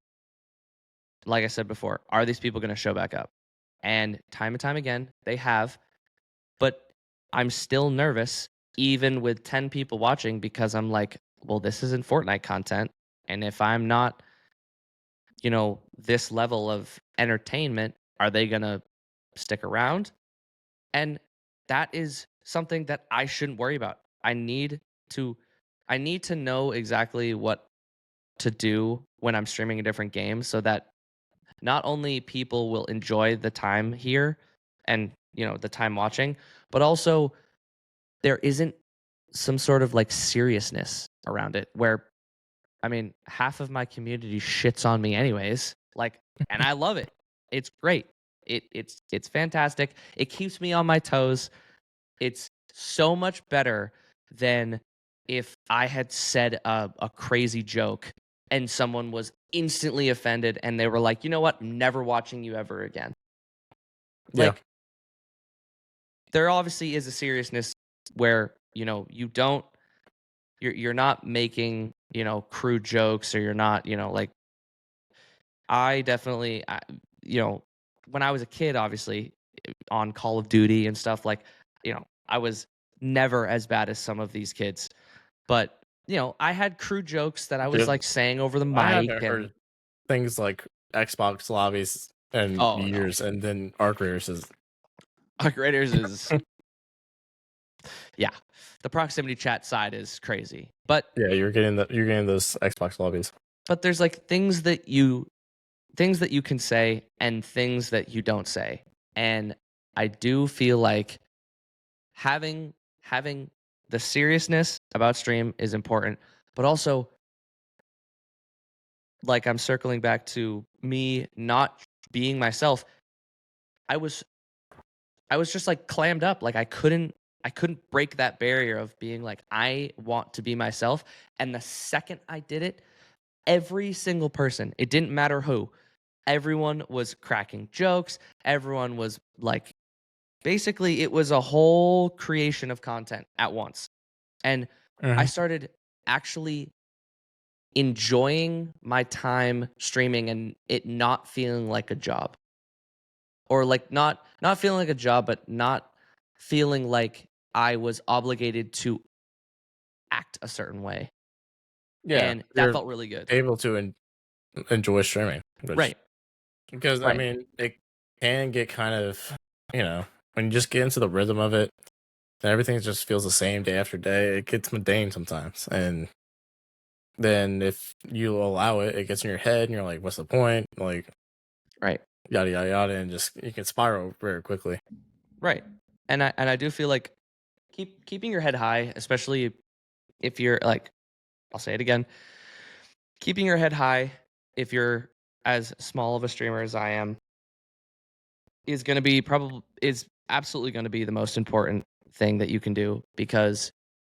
like I said before, are these people going to show back up? And time again, they have, but I'm still nervous even with 10 people watching because I'm like, well, this isn't Fortnite content. And if I'm not, this level of entertainment, are they going to stick around? And that is something that I shouldn't worry about. To I need to know exactly what to do when I'm streaming a different game so that not only people will enjoy the time here and, the time watching, but also there isn't some sort of like seriousness around it where I mean, half of my community shits on me anyways. Like, and I love it. It's great. It's fantastic. It keeps me on my toes. It's so much better than if I had said a crazy joke and someone was instantly offended and they were like, you know what? Never watching you ever again. Yeah. Like, there obviously is a seriousness where, you're not making, crude jokes, or you're not, like I definitely, when I was a kid, obviously on Call of Duty and stuff, like, I was never as bad as some of these kids, but I had crude jokes that I was Dude, like saying over the I mic, haven't and heard things like Xbox lobbies in oh no, years, and then Arc Raiders is Arc Raiders is yeah, the proximity chat side is crazy, but yeah, you're getting those Xbox lobbies. there's like things that you can say and things that you don't say. And I do feel like having the seriousness about stream is important, but also like I'm circling back to me not being myself. I was just like clammed up. Like I couldn't break that barrier of being like, I want to be myself. And the second I did it, every single person, it didn't matter who, everyone was cracking jokes. Everyone was like, basically, it was a whole creation of content at once. And I Mhm. started actually enjoying my time streaming and it not feeling like a job. Or like not feeling like a job, but not feeling like I was obligated to act a certain way. Yeah, And that you're felt really good. able to enjoy streaming, which Right. because I Right. mean it can get kind of when you just get into the rhythm of it, then everything just feels the same day after day. It gets mundane sometimes, and then if you allow it, it gets in your head, and you're like, "What's the point?" Like Right. yada yada yada, and just you can spiral very quickly. Right. And I do feel like keeping your head high, especially if you're like, I'll say it again, keeping your head high if you're as small of a streamer as I am is absolutely going to be the most important thing that you can do because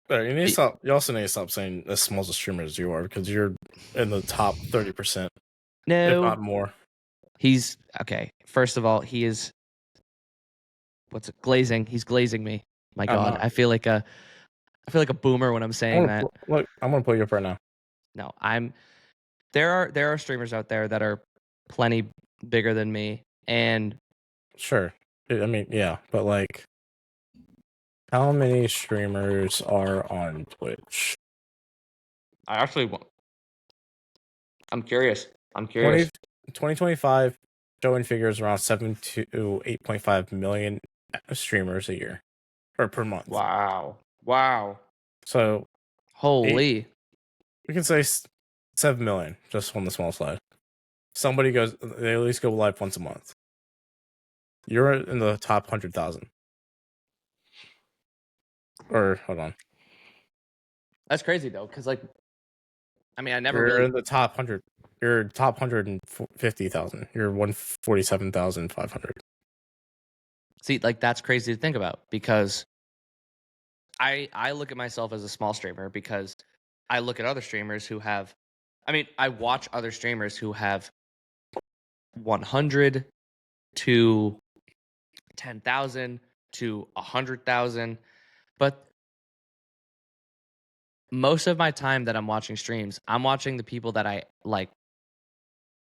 But you need to it, stop. You also need to stop saying as small as a streamer as you are because you're in the top 30%, if no, not more. he's okay. First of all, he is what's it glazing? He's glazing me. My I'm God, not. I feel like a boomer when I'm saying that. Look. I'm gonna put you up right now. No, there are streamers out there that are plenty bigger than me, and Sure. I mean, yeah, but like, how many streamers are on Twitch? I actually I'm curious. I'm 20, curious. 2025 showing figures around 7 to 8.5 million streamers a year or per month. Wow. Wow. So eight, Holy. we can say 7 million just on the small side. Somebody goes, they at least go live once a month. You're in the top 100,000. Or hold on, That's crazy though, because like I mean I never you're really in the top 100. You're top 150,000. You're 147,500. see like that's crazy to think about because I look at myself as a small streamer because I look at other streamers who have I mean, I watch other streamers who have 100 to 10,000 to 100,000, but most of my time that I'm watching streams, I'm watching the people that I like.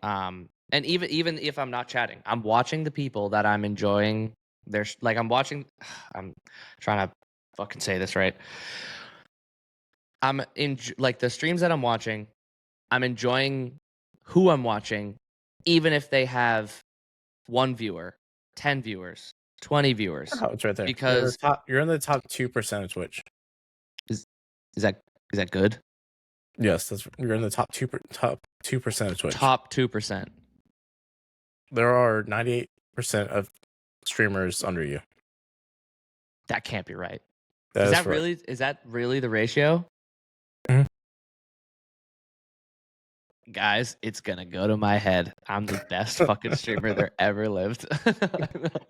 And even if I'm not chatting, I'm watching the people that I'm enjoying. There's like I'm watching. I'm trying to fucking say this right. I'm in like the streams that I'm watching. I'm enjoying who I'm watching, even if they have one viewer, 10 viewers, 20 viewers, Oh, it's right there. You're in the because top. You're in the top 2% of Twitch. is is that is that good? Yes, you're in the top 2% of Twitch. Top 2%. There are 98% of streamers under you. That can't be right. That is right. Is that really the ratio? Mhm. Guys, it's gonna go to my head. I'm the best fucking streamer there ever lived.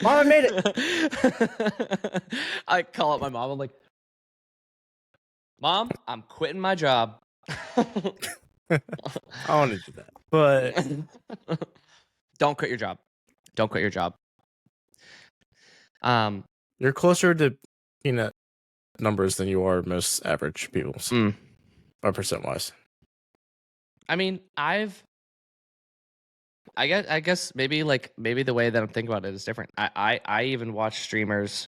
Mom, I made it. I call up my mom. I'm like, Mom, I'm quitting my job. I want to do that, but Don't quit your job. Don't quit your job. Um, you're closer to peanut numbers than you are most average people's, mm. or percent wise. I mean, I guess maybe the way that I'm thinking about it is different. I even watch streamers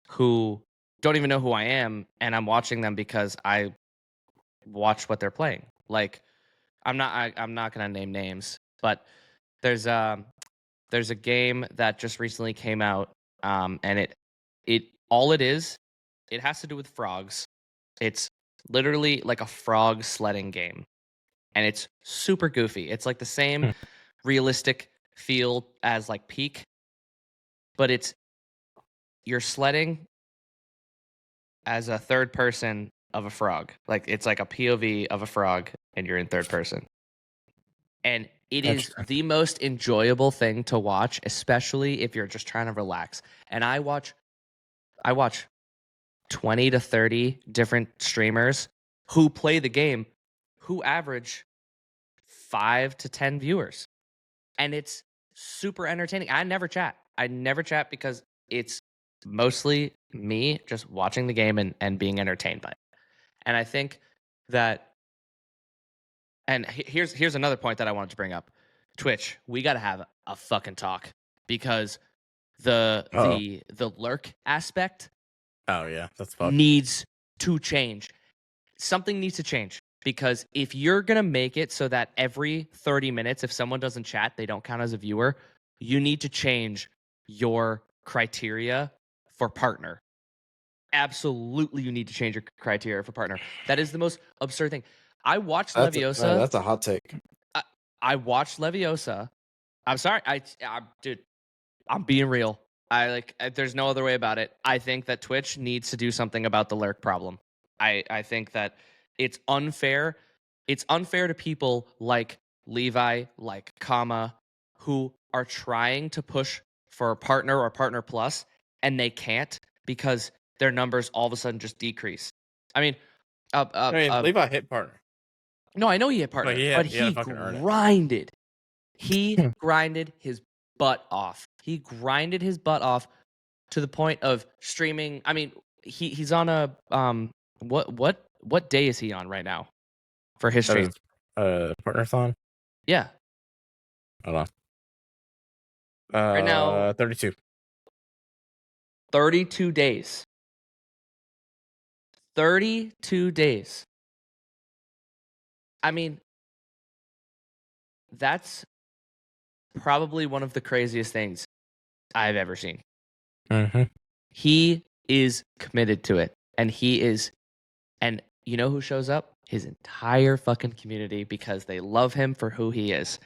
who don't even know who I am, and I'm watching them because I watch what they're playing. Like I'm not gonna name names, but there's there's a game that just recently came out, and it all it has to do with frogs. It's literally like a frog sledding game, and it's super goofy. It's like the same Hmm. realistic feel as like Peak, but you're sledding as a third person of a frog. Like it's like a POV of a frog and you're in third person. And It is the most enjoyable thing to watch, especially if you're just trying to relax. And I watch 20 to 30 different streamers who play the game who average 5 to 10 viewers. And it's super entertaining. I never chat. I never chat because it's mostly me just watching the game and being entertained by it. And I think that here's another point that I wanted to bring up. Twitch, we got to have a fucking talk because the lurk aspect Oh yeah, that's fucked. needs to change. Something needs to change because if you're going to make it so that every 30 minutes if someone doesn't chat, they don't count as a viewer, you need to change your criteria for partner. Absolutely, you need to change your criteria for partner. That is the most absurd thing. I watched Leviosa. That's a hot take. I watched Leviosa. I'm sorry. Dude, I'm being real. There's no other way about it. I think that Twitch needs to do something about the lurk problem. I think that it's unfair. It's unfair to people like Levi, like Kama, who are trying to push for a partner or partner plus, and they can't because their numbers all of a sudden just decrease. I mean, Levi hit partner. no, I know he hit partner, but he had he to fucking earn it. grinded. He grinded his butt off. He grinded his butt off to the point of streaming. I mean, he's on a what day is he on right now for his stream? Partner-thon? Yeah, Hold on. right now 32. 32 days. 32 days. I mean, that's probably one of the craziest things I've ever seen. Mm-hmm. He is committed to it, and you know who shows up? His entire fucking community because they love him for who he is.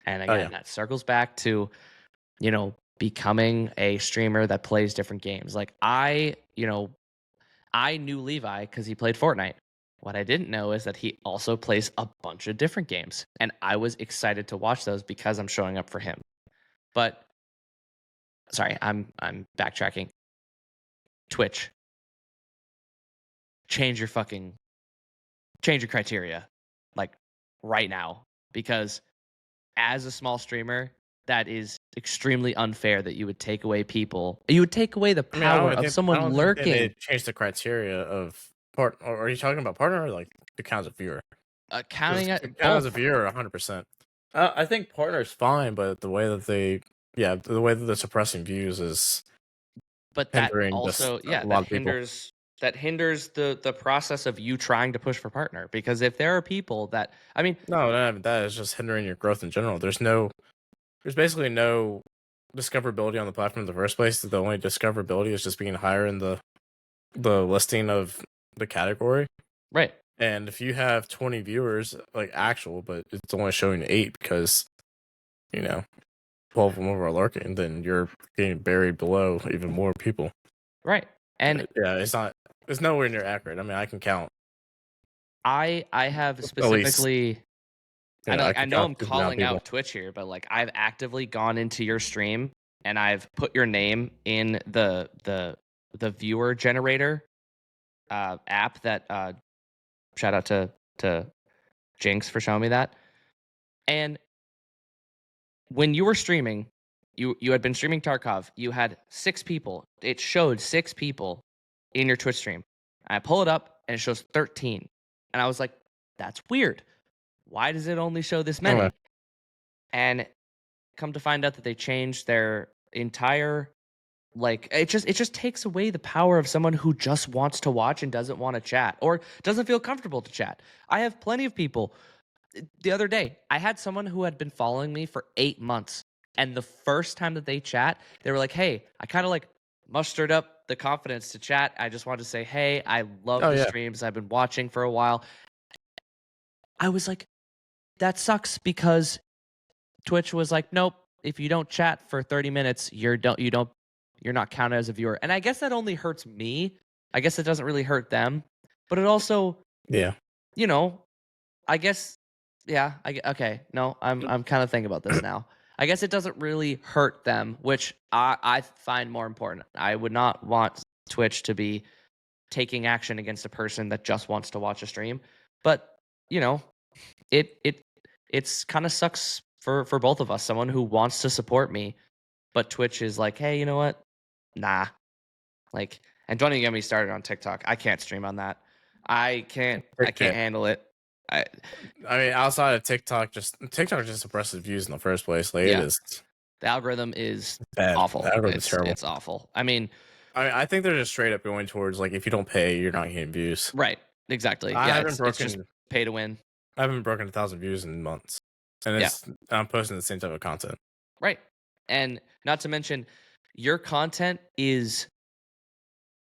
And again, that circles back to, becoming a streamer that plays different games. Like I knew Levi because he played Fortnite. What I didn't know is that he also plays a bunch of different games. And I was excited to watch those because I'm showing up for him. But sorry, I'm backtracking. Twitch. Change your criteria like right now, because as a small streamer, that is extremely unfair that you would take away the power of someone lurking. They changed the criteria of part. Or are you talking about partner or like the count as a viewer? Counting at count both. as a viewer, 100%. I think partner's fine, but the way that they're suppressing views is. But that hindering also, just a lot of people. that hinders the process of you trying to push for partner. Because if there are people that, I mean, No, that is just hindering your growth in general. There's basically no discoverability on the platform in the first place. The only discoverability is just being higher in the listing of the category. right. And if you have 20 viewers, like actual, but it's only showing 8 because, 12 of them are lurking, then you're getting buried below even more people. Right. And it's nowhere near accurate. I mean, I can count. I have specifically, I know I'm calling people out Twitch here, but like I've actively gone into your stream and I've put your name in the viewer generator app that shout out to Jinx for showing me that. And when you were streaming, you had been streaming Tarkov, you had 6 people. It showed 6 people in your Twitch stream. I pull it up and it shows 13. And I was like, that's weird. Why does it only show this many? Okay. And come to find out that they changed their entire, like, it just takes away the power of someone who just wants to watch and doesn't want to chat or doesn't feel comfortable to chat. I have plenty of people. The other day, I had someone who had been following me for 8 months. And the first time that they chat, they were like, hey, I kind of like mustered up the confidence to chat. I just wanted to say, hey, I love the streams. I've been watching for a while. I was like, that sucks because Twitch was like, nope, if you don't chat for 30 minutes, you're not counted as a viewer. And I guess that only hurts me. I guess it doesn't really hurt them. But it also, I guess Yeah, okay. No, I'm kind of thinking about this now. I guess it doesn't really hurt them, which I find more important. I would not want Twitch to be taking action against a person that just wants to watch a stream. But, you know, it it's kind of sucks for both of us. Someone who wants to support me, but Twitch is like, "Hey, you know what? Nah." Like, and don't even get me started on TikTok. I can't stream on that. I can't Okay. handle it. I I mean, outside of TikTok just suppresses views in the first place. Like it Yeah. is The algorithm is bad. The awful. algorithm's terrible. It's awful. I mean, I think they're just straight up going towards like if you don't pay, you're not getting views. right. Exactly. I Yeah, haven't it's just broken pay to win. I haven't broken 1,000 views in months, and Yeah. I'm posting the same type of content. Right. And not to mention your content is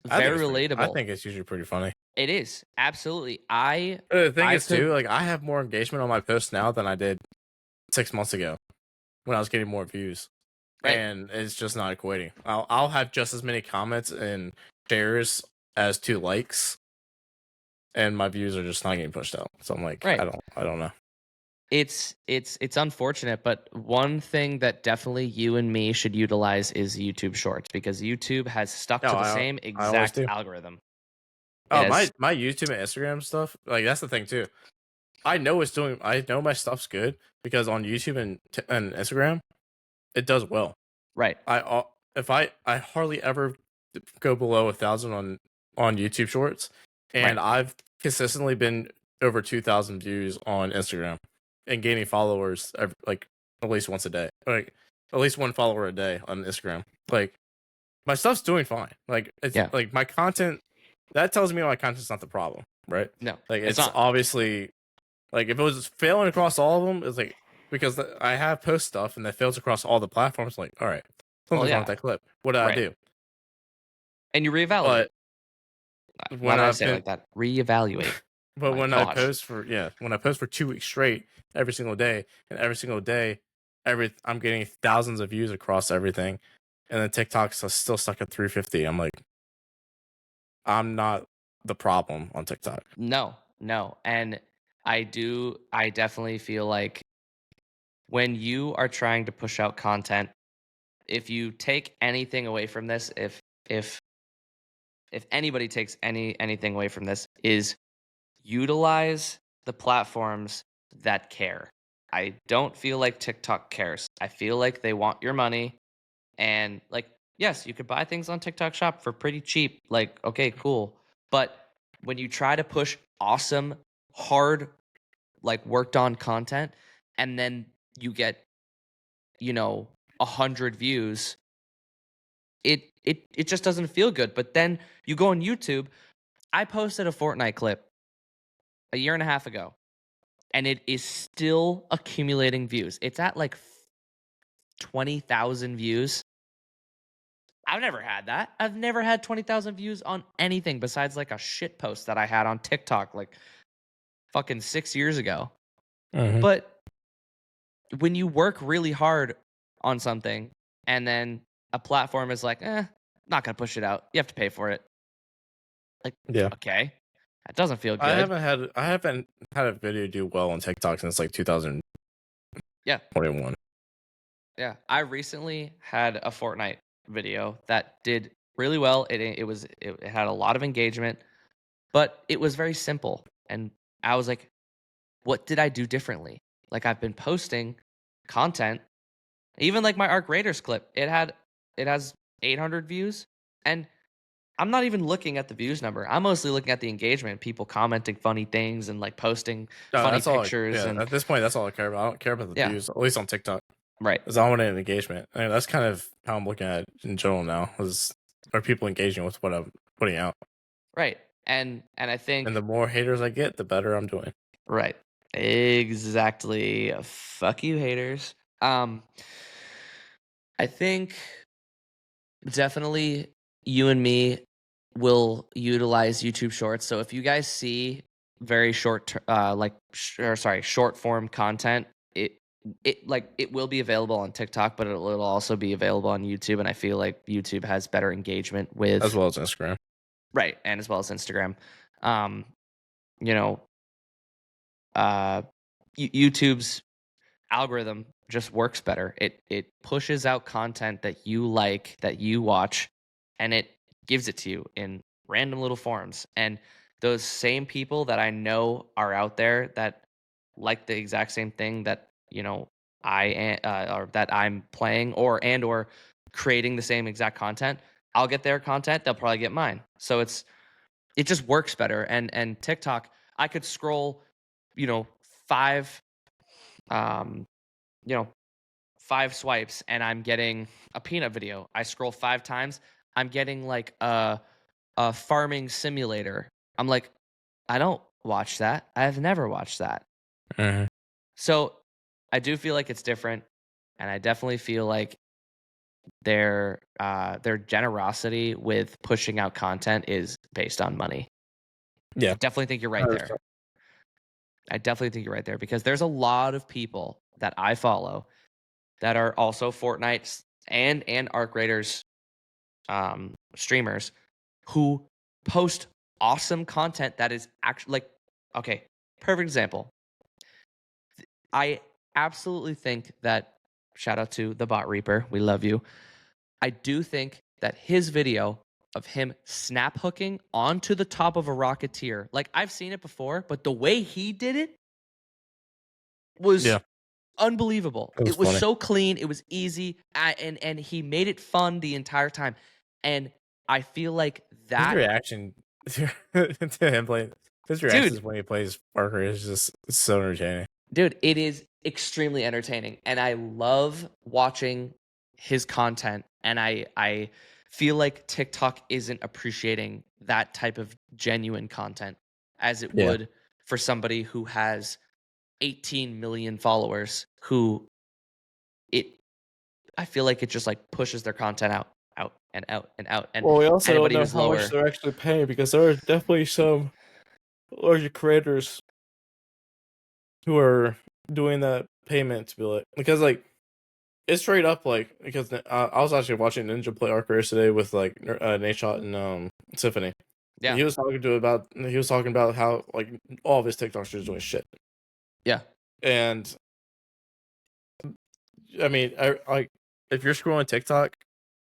very I relatable. think it's usually pretty funny. It is. Absolutely. The thing I is too, could like I have more engagement on my posts now than I did 6 months ago when I was getting more views, right. and it's just not equating. I'll have just as many comments and shares as 2 likes, and my views are just not getting pushed out. So I'm like, Right. I don't know. It's unfortunate, but one thing that definitely you and me should utilize is YouTube Shorts because YouTube has stuck No, to the same I always exact do. algorithm. It Oh, has my YouTube and Instagram stuff, like that's the thing too. I know I know my stuff's good because on YouTube and Instagram, it does well. right. If I hardly ever go below 1,000 on YouTube Shorts, and Right. I've consistently been over 2,000 views on Instagram and gaining followers like at least once a day, like at least one follower a day on Instagram. Like my stuff's doing fine. Like it's Yeah. like my content that tells me my content's not the problem, right? No, Like it's it's not. obviously like if it was failing across all of them, it's like because I have post stuff and that fails across all the platforms. Like, all right, Well, something's wrong with yeah. that clip. What did I Right. do? And you reevaluate. But Why when did I I've say it been, like that? Reevaluate. but My when I gosh. post for when I post for 2 weeks straight every single day, and every single day, I'm getting thousands of views across everything, and then TikTok's still stuck at 350. I'm like, I'm not the problem on TikTok. No, no. And I definitely feel like when you are trying to push out content, if you take anything away from this, if if anybody takes anything away from this, is utilize the platforms that care. I don't feel like TikTok cares. I feel like they want your money. And like, yes, you could buy things on TikTok Shop for pretty cheap. Like, okay, cool. But when you try to push awesome, hard, like worked on content, and then you get, you know, 100 views, it just doesn't feel good. But then you go on YouTube. I posted a Fortnite clip a year and a half ago, and it is still accumulating views. It's at like 20,000 views. I've never had that. I've never had 20,000 views on anything besides like a shit post that I had on TikTok like fucking 6 years ago. Mm-hmm. But when you work really hard on something and then a platform is like, not going to push it out. You have to pay for it. Like, Yeah. okay. That doesn't feel good. I haven't had a video do well on TikTok since like 2021. Yeah. Yeah. I recently had a Fortnite video that did really well. It had a lot of engagement, but it was very simple. And I was like, what did I do differently? Like I've been posting content, even like my Arc Raiders clip. It has 800 views, and I'm not even looking at the views number. I'm mostly looking at the engagement, people commenting funny things and like posting No, funny that's all. pictures and At this point, that's all I care about. I don't care about the yeah, views, at least on TikTok. right, Because I want an engagement. I mean, that's kind of how I'm looking at it in general now. Are people engaging with what I'm putting out? right. And I think And the more haters I get, the better I'm doing. right. Exactly. Fuck you haters. I think definitely you and me will utilize YouTube Shorts. So if you guys see very short, short form content, it will be available on TikTok, but it'll also be available on YouTube. And I feel like YouTube has better engagement As with well as Instagram. right, and as well as Instagram. Um, you know, uh, YouTube's algorithm just works better. It pushes out content that you like, that you watch, and it gives it to you in random little forms. And those same people that I know are out there that like the exact same thing that, you know, or that I'm playing or creating the same exact content, I'll get their content, they'll probably get mine. So it just works better. And TikTok, I could scroll, you know, five um, you know, 5 swipes and I'm getting a peanut video. I scroll 5 times, I'm getting like a farming simulator. I'm like, I don't watch that. I've never watched that. Mhm. So I do feel like it's different, and I definitely feel like their generosity with pushing out content is based on money. Yeah. Definitely think you're right there. 100%. I definitely think you're right there because there's a lot of people that I follow that are also Fortnite and Arc Raiders streamers who post awesome content that is actually like, okay, perfect example. I absolutely think that, shout out to the Bot Reaper, we love you. I do think that his video of him snap hooking onto the top of a Rocketeer, like I've seen it before, but the way he did it was Yeah, unbelievable. it was It was funny. so clean, it was easy, and he made it fun the entire time. And I feel like His that, reaction to him playing, his reactions dude, when he plays Parker is just so entertaining. dude, it is extremely entertaining, and I love watching his content. And I feel like TikTok isn't appreciating that type of genuine content as it Yeah. would for somebody who has 18 million followers who it I feel like it just like pushes their content out and out and out. And Well, we also don't anybody know who's how much lower, they're actually paying because there are definitely some larger creators who are doing that payment to be like, because like it's straight up like, because I was actually watching Ninja play Arc Race today with like Nadeshot and Symphony. And yeah, he was talking about how like all of his TikToks are doing shit. yeah, And I mean, I like if you're scrolling TikTok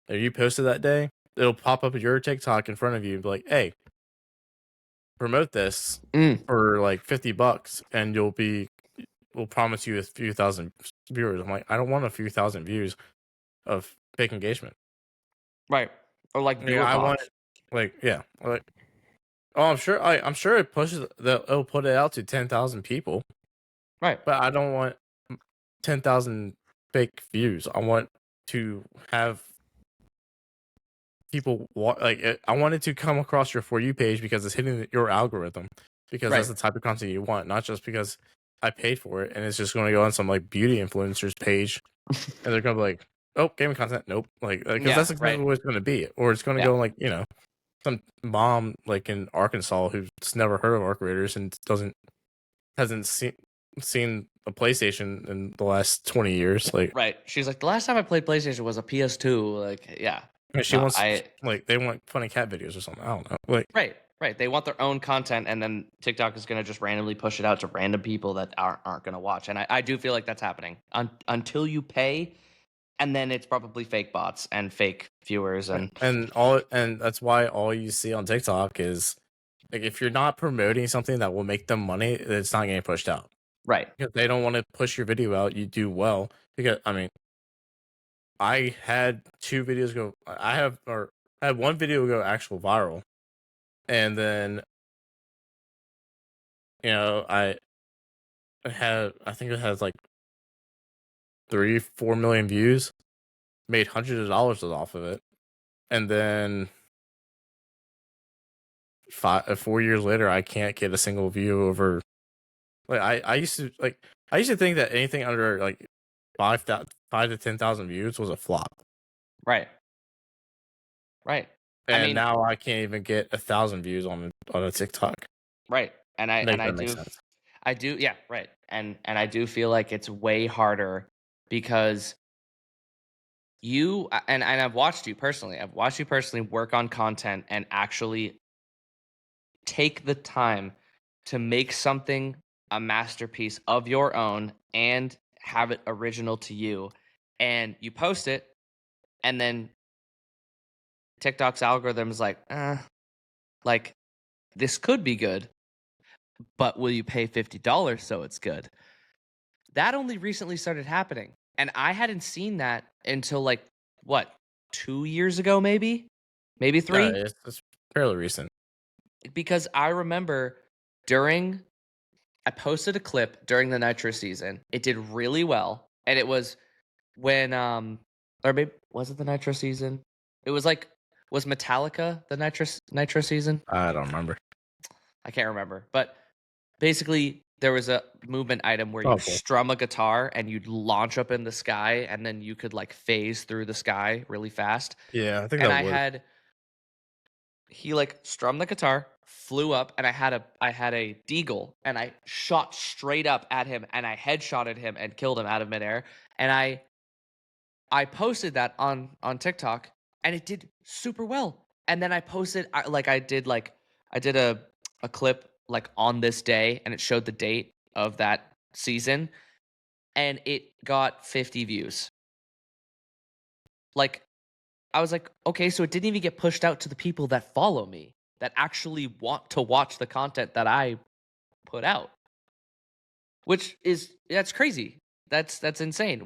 and you posted that day, it'll pop up your TikTok in front of you and be like, "Hey, promote this mm, for like $50, and we'll promise you a few thousand viewers." I'm like, I don't want a few thousand views of fake engagement. right, or like Yeah, viewer I want box, like yeah, like oh, I'm sure it pushes it'll put it out to 10,000 people, right, but I don't want 10,000 fake views. I want to have people I want it to come across your For You page because it's hitting your algorithm, because right, that's the type of content you want, not just because I paid for it and it's just going to go on some like beauty influencers page and they're going to be like, oh, gaming content, nope, like because yeah, that's right, exactly what it's going to be, or it's going to yeah, go like, you know, some mom like in Arkansas who's never heard of Arc Raiders and hasn't seen a PlayStation in the last 20 years, like right. She's like, the last time I played PlayStation was a PS2. Like, yeah, she no, wants like they want funny cat videos or something. I don't know, like right, right. They want their own content, and then TikTok is gonna just randomly push it out to random people that aren't gonna watch. And I do feel like that's happening until you pay, and then it's probably fake bots and fake viewers and and that's why all you see on TikTok is like if you're not promoting something that will make them money, it's not getting pushed out. right, If they don't want to push your video out, you do well. Because I mean, I had 2 videos go. I had one video go actual viral, and then you know I think it has like 3-4 million views, made hundreds of dollars off of it, and then 4 years later, I can't get a single view over. Like I used to think that anything under like 5 to 10,000 views was a flop, right, right. I and mean, now I can't even get 1,000 views on a TikTok. right. And I and Make I that make do sense. I do, yeah, right. And I do feel like it's way harder because and I've watched you personally. I've watched you personally work on content and actually take the time to make something a masterpiece of your own and have it original to you, and you post it, and then TikTok's algorithm is like this could be good, but will you pay $50 so it's good? That only recently started happening, and I hadn't seen that until like what 2 years ago, maybe No, 3, it's fairly recent. because I remember during I posted a clip during the Nitro season. It did really well, and it was when or maybe was it the Nitro season? It was like was Metallica the Nitro season? I don't remember. I can't remember, but basically there was a movement item where you Probably. strum a guitar and you'd launch up in the sky, and then you could like phase through the sky really fast. Yeah, I think And that I worked. had he like strummed the guitar, flew up, and I had a deagle, and I shot straight up at him, and I headshotted him and killed him out of midair. And I posted that on TikTok, and it did super well. And then I posted I did a clip like on this day, and it showed the date of that season, and it got 50 views. Like I was like, okay, so it didn't even get pushed out to the people that follow me, that actually want to watch the content that I put out, which is that's crazy. That's insane.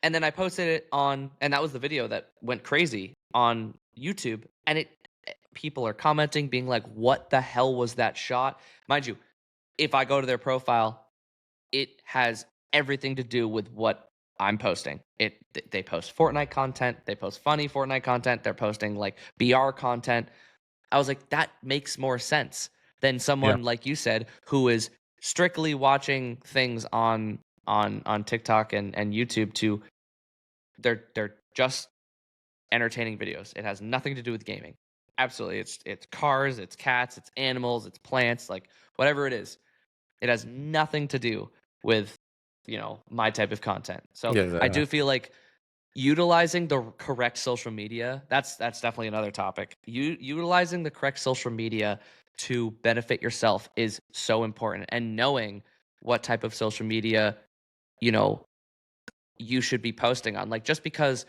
And then I posted it on, and that was the video that went crazy on YouTube, and people are commenting, being like, "What the hell was that shot?" Mind you, if I go to their profile, it has everything to do with what I'm posting. They post Fortnite content, they post funny Fortnite content, they're posting like BR content. I was like, that makes more sense than Yeah. someone like you said who is strictly watching things on TikTok and YouTube to they're just entertaining videos. It has nothing to do with gaming. Absolutely. It's cars, it's cats, it's animals, it's plants, like whatever it is. It has nothing to do with, my type of content. So Yeah, I exactly. do feel like utilizing the correct social media, that's definitely another topic. Utilizing the correct social media to benefit yourself is so important. And knowing what type of social media, you know, you should be posting on. Like just because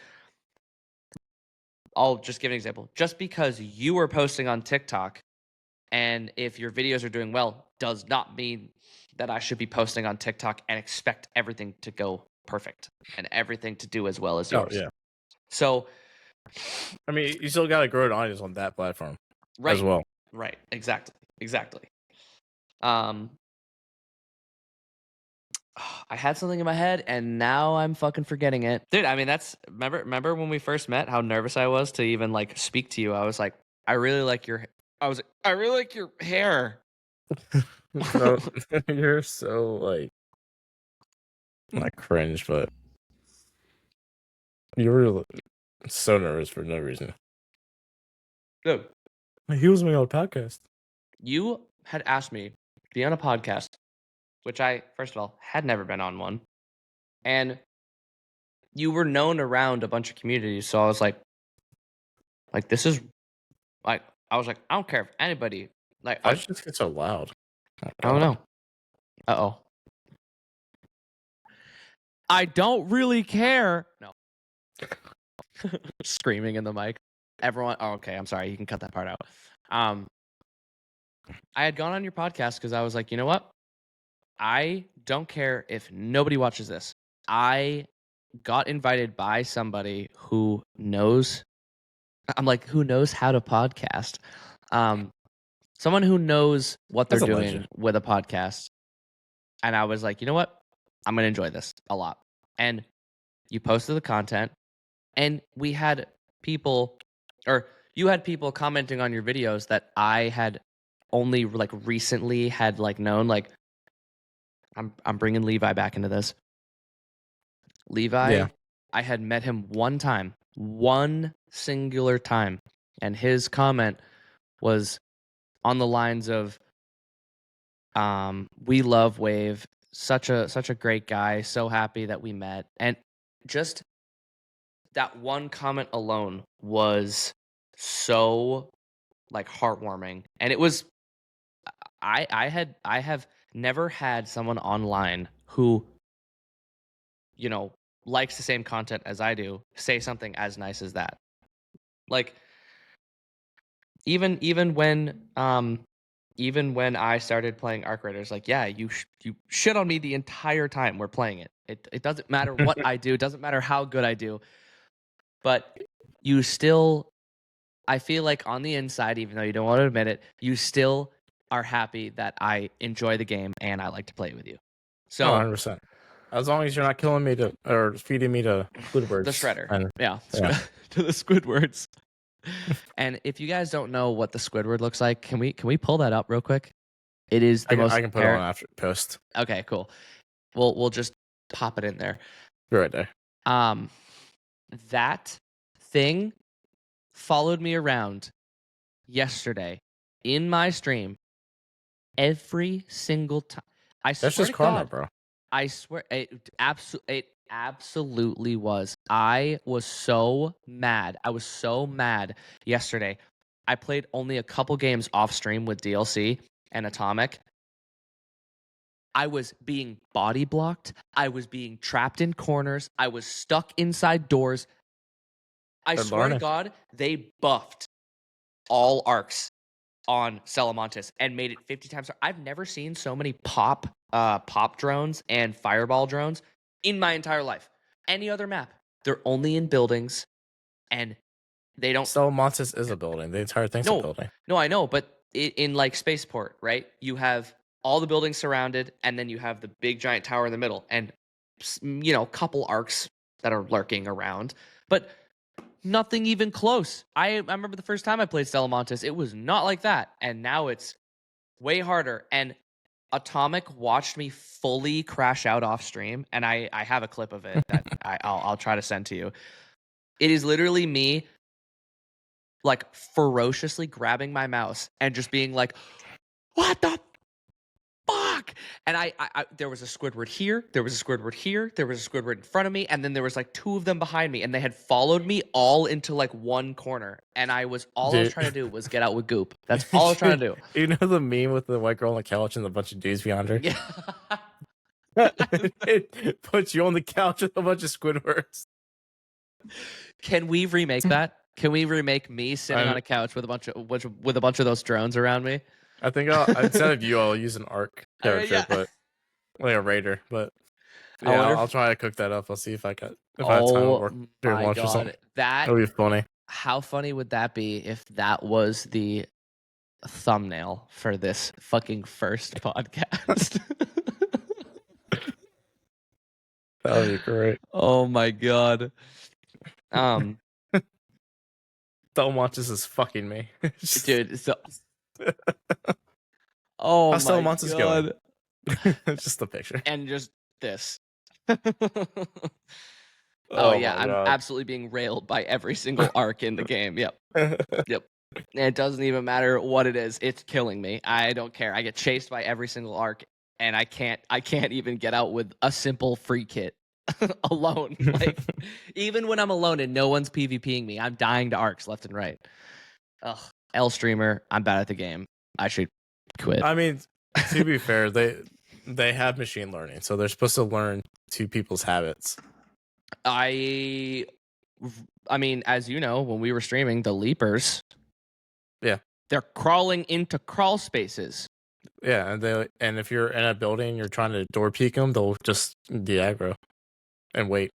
I'll just give an example. Just because you are posting on TikTok, and if your videos are doing well, does not mean that I should be posting on TikTok and expect everything to go perfect and everything to do as well as Oh yours. yeah. So, I mean, you still gotta grow an audience on that platform as right, well. right, exactly. Um, I had something in my head and now I'm fucking forgetting it, dude. I mean, remember when we first met, how nervous I was to even like speak to you. I was like, I really like your. I was like, I really like your hair. No, you're so like not cringe, but you were so nervous for no reason. Dude, Like, he was on a podcast. you had asked me to be on a podcast, which I, first of all, had never been on one. And you were known around a bunch of communities. So I was like, this is like, I was like, I don't care if anybody, like, Why did you just get so loud? Oh I don't god. know. Uh oh. I don't really care. No. Screaming in the mic. Everyone. Oh, okay. I'm sorry. You can cut that part out. Um, I had gone on your podcast because I was like, you know what? I don't care if nobody watches this. I got invited by somebody who knows. I'm like, who knows how to podcast? Um, Someone who knows what they're That's a doing legend. with a podcast. And I was like, you know what? I'm gonna enjoy this a lot. And you posted the content, and we had people, or you had people commenting on your videos that I had only like recently had like known. Like, I'm bringing Levi back into this. Levi, Yeah. I had met him one singular time, and his comment was on the lines of, "We love Wave, such a great guy, so happy that we met," and just that one comment alone was so like heartwarming, and it was I have never had someone online who, you know, likes the same content as I do say something as nice as that. Like even when I started playing Arc Raiders, like, yeah, you shit on me the entire time we're playing it. It doesn't matter what I do, it doesn't matter how good I do, but you still, I feel like on the inside, even though you don't want to admit it, you still are happy that I enjoy the game and I like to play with you. No, So 100%. As long as you're not killing me or feeding me to Squidwards. the shredder, And yeah, yeah. to the Squidwards. And if you guys don't know what the Squidward looks like, can we pull that up real quick? It is the most. I can put it on after post. Okay, cool. We'll just pop it in there. You're right there. That thing followed me around yesterday in my stream every single time. I swear That's just to karma, God, bro. I swear it absolutely was. I was so mad. I was so mad yesterday. I played only a couple games off stream with DLC and Atomic. I was being body blocked. I was being trapped in corners. I was stuck inside doors. I They're swear to learning. God, they buffed all arcs on Salamantis and made it 50 times. I've never seen so many pop drones and fireball drones in my entire life. Any other map, they're only in buildings, and they don't. Salamantis is a building. The entire thing's a building. No, I know, but in like Spaceport, right? You have all the buildings surrounded, and then you have the big giant tower in the middle, and couple arcs that are lurking around, but nothing even close. I remember the first time I played Salamantis, it was not like that, and now it's way harder. And Atomic watched me fully crash out off stream, and I have a clip of it that I'll try to send to you. It is literally me, like, ferociously grabbing my mouse and just being like, "What the fuck?" And I there was a Squidward here, there was a Squidward here, there was a Squidward in front of me, and then there was like two of them behind me, and they had followed me all into like one corner. And I was I was trying to do was get out with Goop. That's all I was trying to do. You know the meme with the white girl on the couch and a bunch of dudes behind her? Yeah. It puts you on the couch with a bunch of Squidwards. Can we remake that? Can we remake me sitting on a couch with a bunch of those drones around me? I think instead of you, I'll use an arc character, yeah. but like a raider. But I yeah, wonder I'll try to cook that up. I'll see if I have time to work during lunch or something. That'll be funny. How funny would that be if that was the thumbnail for this fucking first podcast? That would be great. Oh my God. Don't watch this is fucking me. Dude, so oh how's my Montes God. Going? Just the picture. And just this. Oh yeah, I'm God. absolutely being railed by every single arc in the game. Yep. Yep. It doesn't even matter what it is. It's killing me. I don't care. I get chased by every single arc, and I can't even get out with a simple free kit alone. Like, even when I'm alone and no one's PvPing me, I'm dying to arcs left and right. Ugh. L streamer, I'm bad at the game. I should quit. I mean, to be fair, they have machine learning, so they're supposed to learn to people's habits. I mean, as you know, when we were streaming, the leapers, yeah, they're crawling into crawl spaces. Yeah, and if you're in a building, you're trying to door peek them, they'll just de-aggro and wait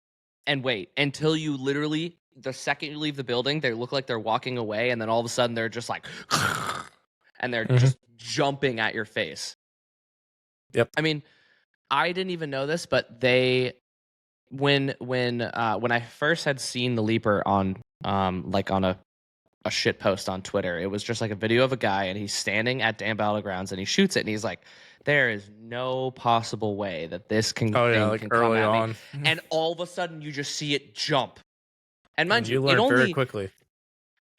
until you literally, the second you leave the building, they look like they're walking away, and then all of a sudden they're just like, and they're just jumping at your face. Yep. I mean, I didn't even know this, but they, when I first had seen the leaper on like on a shit post on Twitter, it was just like a video of a guy, and he's standing at damn battlegrounds, and he shoots it, and he's like, there is no possible way that this can, like can early come at on me. And all of a sudden you just see it jump. And mind you learn very quickly.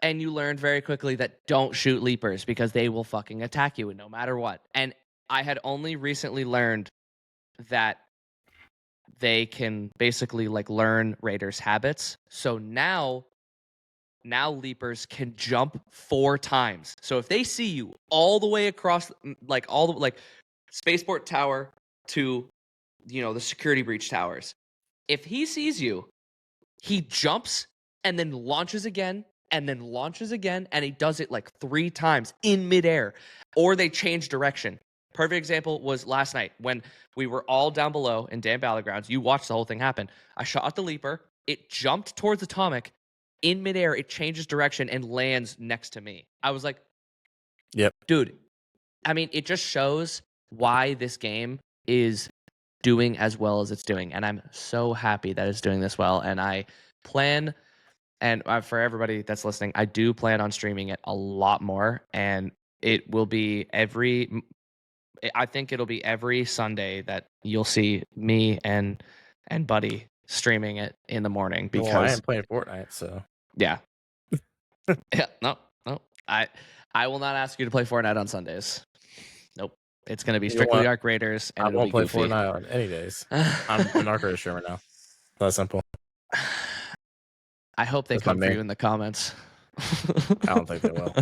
And you learned very quickly that don't shoot leapers because they will fucking attack you no matter what. And I had only recently learned that they can basically like learn raiders' habits. So now leapers can jump 4 times. So if they see you all the way across, like spaceport tower to, the security breach towers. If he sees you, he jumps and then launches again and then launches again, and he does it like 3 times in midair, or they change direction. Perfect example was last night when we were all down below in Dan Battlegrounds. You watched the whole thing happen. I shot the Leaper. It jumped towards Atomic. In midair, it changes direction and lands next to me. I was like, Yep. Dude, I mean, it just shows why this game is doing as well as it's doing. And I'm so happy that it's doing this well. And I plan, and for everybody that's listening, I do plan on streaming it a lot more. And it will be I think it'll be every Sunday that you'll see me and Buddy streaming it in the morning, because I am playing Fortnite, so yeah. Yeah, no. I will not ask you to play Fortnite on Sundays. Nope. It's going to be strictly Arc Raiders, and I it'll won't be play goofy. Fortnite on any days. I'm an Arc Raider streamer now. That's simple. I hope they That's my come for main- you in the comments. I don't think they will.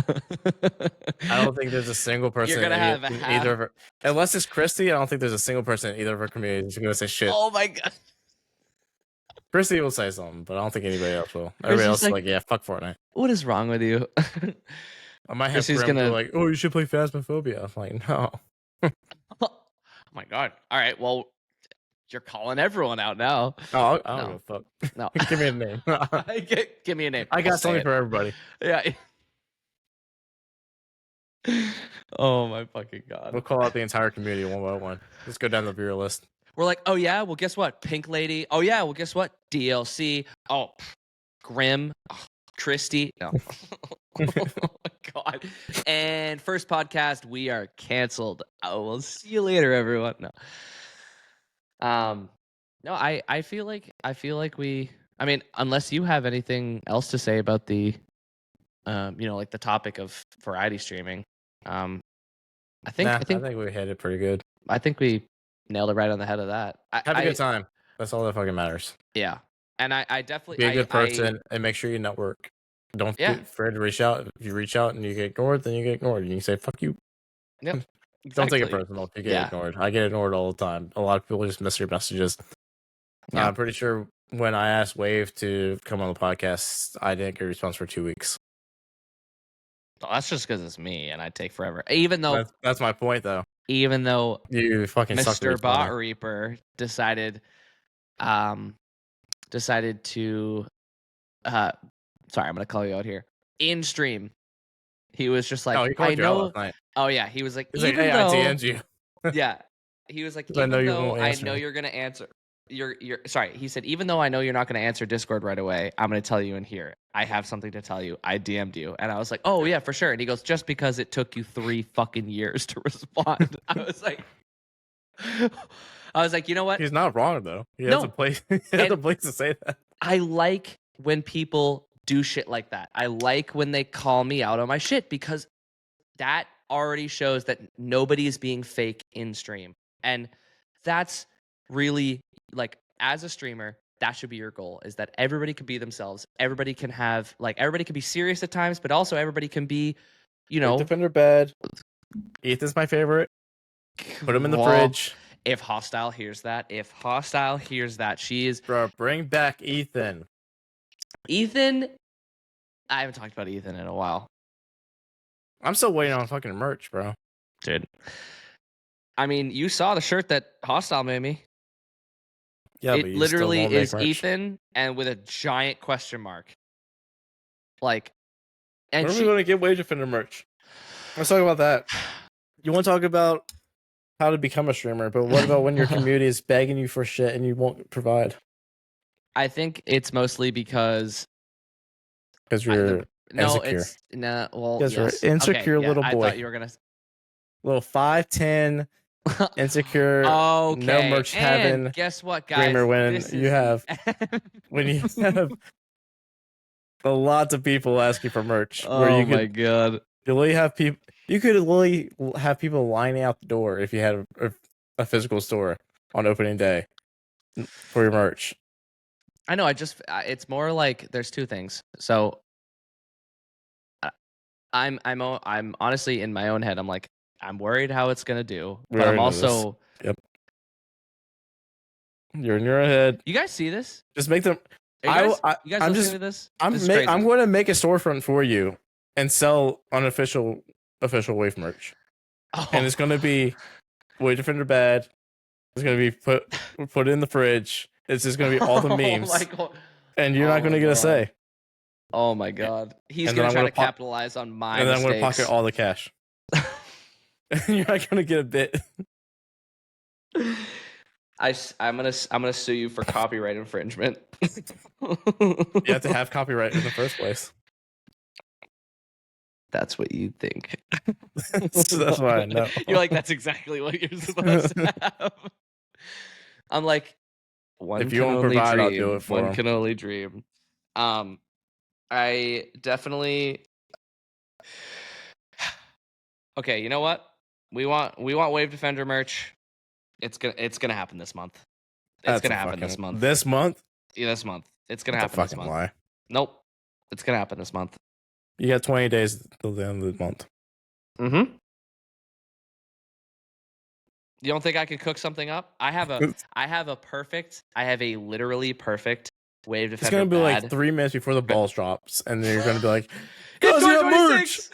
I don't think there's a single person You're gonna have in half- either of her, unless it's Christy. I don't think there's a single person in either of her communities who's gonna say shit. Oh my god. Christy will say something, but I don't think anybody else will. Everybody else is like, yeah, fuck Fortnite. What is wrong with you? I might have Christy's Grim gonna- go like, oh, you should play Phasmophobia. I'm like, no. Oh my god. All right, well, you're calling everyone out now. Oh, I don't No. give a fuck. No. Give me a name. Give me a name. I I'll got say something it. for everybody. Yeah. Oh my fucking god. We'll call out the entire community one by one. Let's go down the viewer list. We're like, oh yeah, well guess what? Pink Lady. Oh yeah, well guess what? DLC. Oh, Grim. Oh, Christy. No. Oh my god. And first podcast, we are canceled. Oh, we'll see you later, everyone. No. No, I feel like we. I mean, unless you have anything else to say about the, like the topic of variety streaming. I think we hit it pretty good. I think we nailed it right on the head of that. Have a good time. That's all that fucking matters. Yeah, and I definitely Be a good person and make sure you network. Don't be afraid to reach out. If you reach out and you get ignored, then you get ignored. And you can say "fuck you." Yep. Don't take it personal if you get ignored. I get ignored all the time. A lot of people just miss your messages. Yeah. I'm pretty sure when I asked Wave to come on the podcast, I didn't get a response for 2 weeks. Well, that's just because it's me and I take forever. Even though that's my point, though. Even though you fucking Mr. Bot Reaper decided to sorry, I'm gonna call you out here. In stream, he was just like, I know. Oh yeah, he was like, hey, I DM'd you. Yeah, he was like, even though I know you're gonna answer. You're sorry. He said, even though I know you're not gonna answer Discord right away, I'm gonna tell you in here. I have something to tell you. I DM'd you, and I was like, oh yeah, for sure. And he goes, just because it took you 3 fucking years to respond. I was like, you know what? He's not wrong though. He has a place. He has a place to say that. I like when people do shit like that. I like when they call me out on my shit, because that already shows that nobody is being fake in stream. And that's really, like, as a streamer, that should be your goal, is that everybody can be themselves. Everybody can have, like, everybody can be serious at times, but also everybody can be, Defender bad. Ethan's my favorite. Put him in the fridge. If Hostile hears that, she is... Bro, bring back Ethan. Ethan, I haven't talked about Ethan in a while. I'm still waiting on fucking merch, bro. Dude. I mean, you saw the shirt that Hostile made me. Yeah, it literally is Ethan and with a giant question mark. Like, and when are we going to get Wavedefender merch? Let's talk about that. You want to talk about how to become a streamer, but what about when your community is begging you for shit and you won't provide? I think it's mostly because you're insecure. Well, you're insecure little boy. I thought you were gonna little 5'10", insecure. Okay. No merch heaven. Guess what, guys? Streamer when you have a lot of people asking for merch. Oh my god! You literally have people. You could literally have people lining out the door if you had a physical store on opening day for your merch. I know. It's more like there's 2 things. So I'm honestly in my own head. I'm like, I'm worried how it's gonna do, We but I'm already know this. also. Yep. You're in your head. You guys see this? Just make them. You guys I'm listening just. to this? I'm This is crazy. I'm going to make a storefront for you and sell unofficial Wave merch, and it's going to be Wavedefender bad. It's going to be put in the fridge. It's just going to be all the memes, and you're not going to get a say. Oh my god, he's And gonna then try to capitalize on my and then mistakes. I'm going to pocket all the cash. You're not going to get a bit. I'm gonna sue you for copyright infringement. You have to have copyright in the first place. That's what you think. That's why I know. You're like, that's exactly what you're supposed to have. I'm like, if you won't provide, I'll do it for one can only dream. I definitely. Okay, you know what? We want Wavedefender merch. It's gonna happen this month. It's gonna happen this month. This month? Yeah, this month. It's gonna happen this month. Lie. Nope. It's gonna happen this month. You got 20 days till the end of the month. Mm-hmm. You don't think I could cook something up? I have a literally perfect Wavedefender. It's gonna be like 3 minutes before the balls drops, and then you're gonna be like, "It's 2026,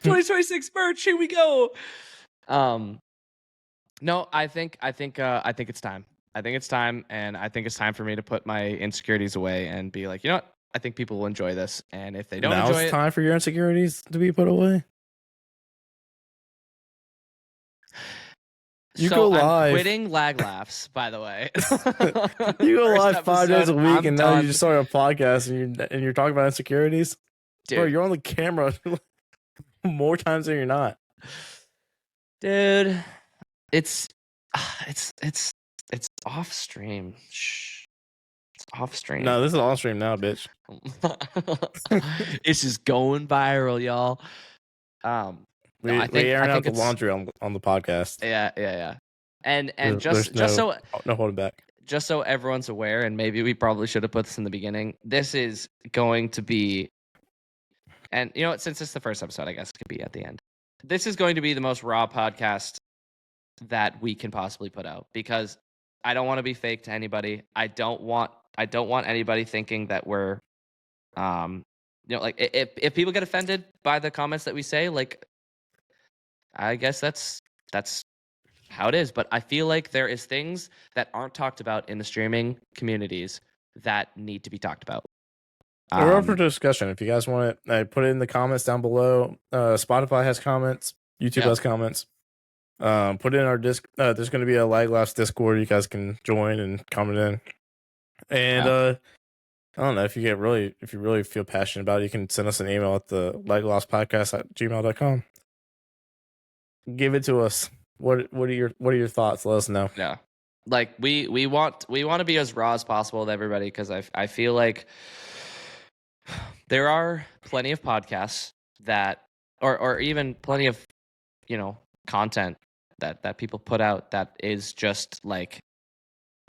2026 merch. Here we go." No, I think it's time. I think it's time, and I think it's time for me to put my insecurities away and be like, you know what? I think people will enjoy this, and if they don't enjoy it, now it's time for your insecurities to be put away. You go live. I'm quitting lag laughs, by the way. You go live 5 days a week, and now you just start a podcast, and you're talking about insecurities. Dude. Bro, you're on the camera more times than you're not. Dude, it's off stream. Shh. It's off stream. No, this is on stream now, bitch. It's just going viral, y'all. We airing out the laundry on the podcast. Yeah. And no holding back. Just so everyone's aware, and maybe we probably should have put this in the beginning. This is going to be, and you know what? Since it's the first episode, I guess it could be at the end. This is going to be the most raw podcast that we can possibly put out, because I don't want to be fake to anybody. I don't want anybody thinking that we're, like if people get offended by the comments that we say, like, I guess that's how it is. But I feel like there is things that aren't talked about in the streaming communities that need to be talked about. We're up for discussion. If you guys want it, put it in the comments down below. Spotify has comments. YouTube has comments. Put it in our disc. There's going to be a Lag Laughs Discord. You guys can join and comment in. And I don't know, if you really feel passionate about it, you can send us an email at the laglosspodcast@gmail.com. Give it to us. What are your thoughts? Let us know. Yeah, like we want to be as raw as possible with everybody, because I feel like there are plenty of podcasts that or even plenty of content that people put out that is just like,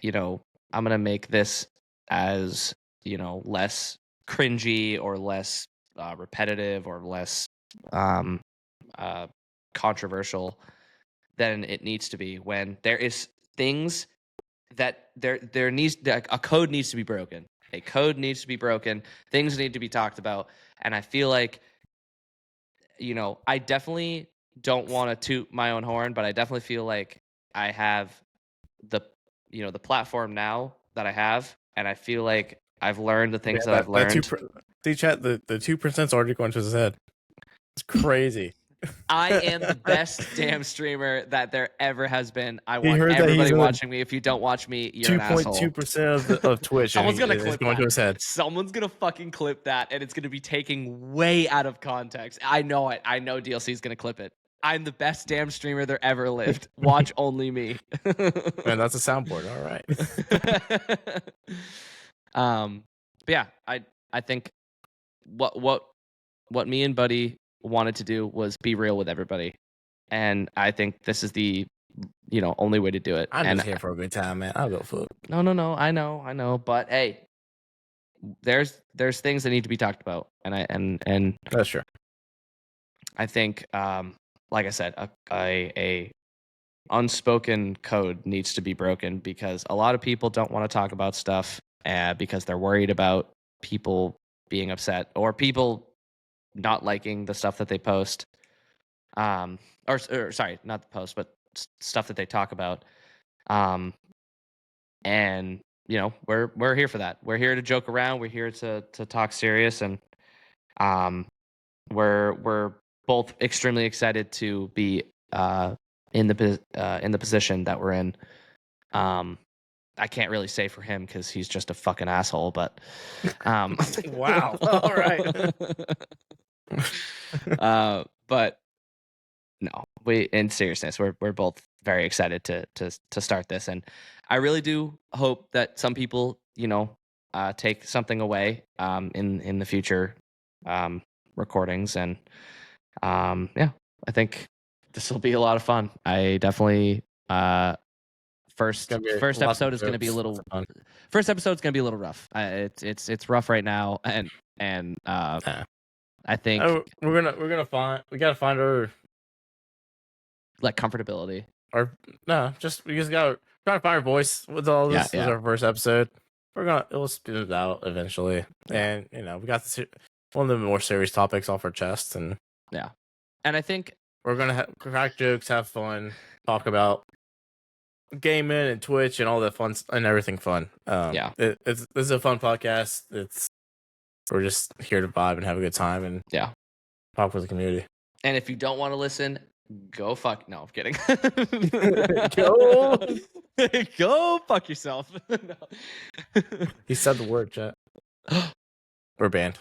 I'm gonna make this as less cringy or less repetitive or less controversial than it needs to be, when there is things that there needs, a code needs to be broken. A code needs to be broken. Things need to be talked about. And I feel like, I definitely don't want to toot my own horn, but I definitely feel like I have the platform now that I have, and I feel like I've learned the things that I've learned. See, chat, the 2%'s already going to his head. It's crazy. I am the best damn streamer that there ever has been. I want everybody watching me. If you don't watch me, you're an asshole. 2.2% of Twitch. Someone's gonna clip going that. To his head. Someone's gonna fucking clip that, and it's gonna be taken way out of context. I know it. I know DLC's gonna clip it. I'm the best damn streamer there ever lived. Watch only me. Man, that's a soundboard. All right. But yeah, I think what me and Buddy wanted to do was be real with everybody, and I think this is the only way to do it. I'm just here for a good time, man. I'll go fuck. No, I know, but hey, there's things that need to be talked about, and that's true. I think like I said, a unspoken code needs to be broken, because a lot of people don't want to talk about stuff because they're worried about people being upset or people not liking the stuff that they post. Or sorry, not the post, but stuff that they talk about. And we're here for that. We're here to joke around. We're here to talk serious, and we're both extremely excited to be in the position that we're in. I can't really say for him because he's just a fucking asshole, but Wow. All right. But no, in seriousness, we're both very excited to start this, and I really do hope that some people take something away in the future recordings, and yeah, I think this will be a lot of fun. I definitely first episode is going to be a little rough. It's rough right now, and I think we gotta find like comfortability. we just gotta try to find our voice with all this. This is our first episode. It'll spit it out eventually, and we got one of the more serious topics off our chest, and and I think we're gonna crack jokes, have fun, talk about gaming and Twitch and all that fun and everything fun. This is a fun podcast. We're just here to vibe and have a good time and talk with the community. And if you don't want to listen, go fuck. No, I'm kidding. Go fuck yourself. No. He said the word, chat. We're banned.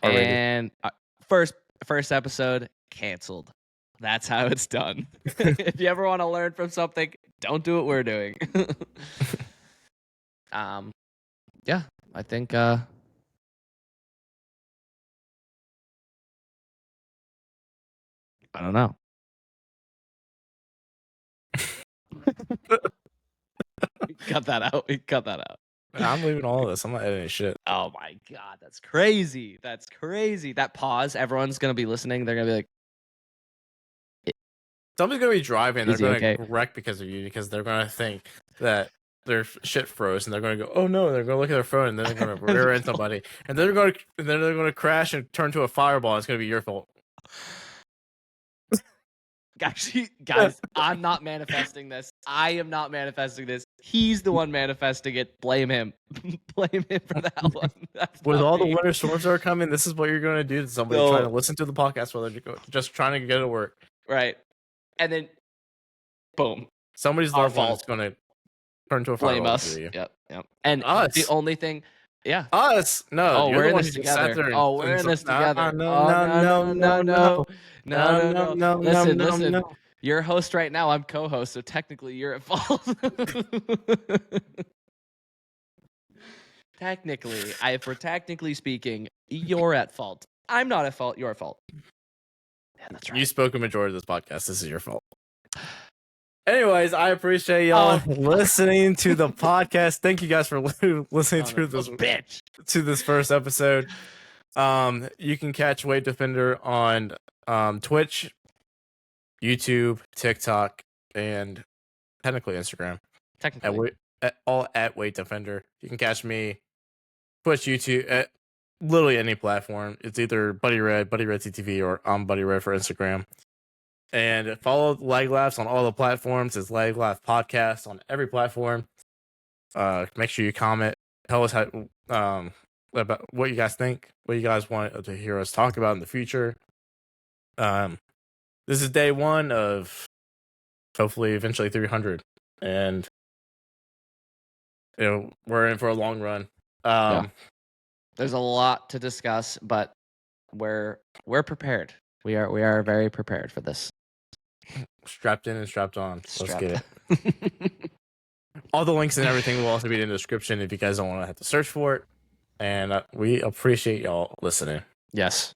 And first episode canceled. That's how it's done. If you ever want to learn from something, don't do what we're doing. Yeah, I think I don't know. Cut that out. I'm leaving all of this. I'm not editing shit. Oh my god, that's crazy. That pause, everyone's gonna be listening. They're gonna be like, somebody's gonna be driving. They're gonna okay? wreck because of you, because they're gonna think that their shit froze, and they're gonna go, "Oh no!" They're gonna look at their phone, and then they're gonna rear end somebody, and then they're gonna crash and turn to a fireball. It's gonna be your fault. Actually, guys, I'm not manifesting this. I am not manifesting this. He's the one manifesting it. Blame him. Blame him for that one. With all the winter storms that are coming, this is what you're gonna do to somebody trying to listen to the podcast while they're just trying to get to work. Right. And then, boom. Somebody's loved one is gonna turn to a fireball. Blame us. Yep. And us. The only thing. Yeah. Us. No. Oh, we're in this together. We're in this together. No. Listen. You're a host right now. I'm co-host, so technically you're at fault. If we're technically speaking, you're at fault. I'm not at fault. You're at fault. Yeah, that's right. You spoke a majority of this podcast. This is your fault. Anyways, I appreciate y'all listening to the podcast. Thank you guys for listening to this first episode. You can catch Wavedefender on Twitch, YouTube, TikTok, and technically Instagram. All at Wavedefender. You can catch me Twitch, YouTube, at literally any platform. It's either Buddyred CTV, or Buddyred for Instagram. And follow Lag Laughs on all the platforms. It's Lag Laugh Podcast on every platform. Make sure you comment. Tell us about what you guys think, what you guys want to hear us talk about in the future. This is day one of hopefully eventually 300, and we're in for a long run. There's a lot to discuss, but we're prepared. We are very prepared for this. Strapped in and strapped on. Let's get it. All the links and everything will also be in the description if you guys don't want to have to search for it. And we appreciate y'all listening. Yes.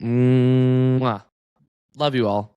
Love you all.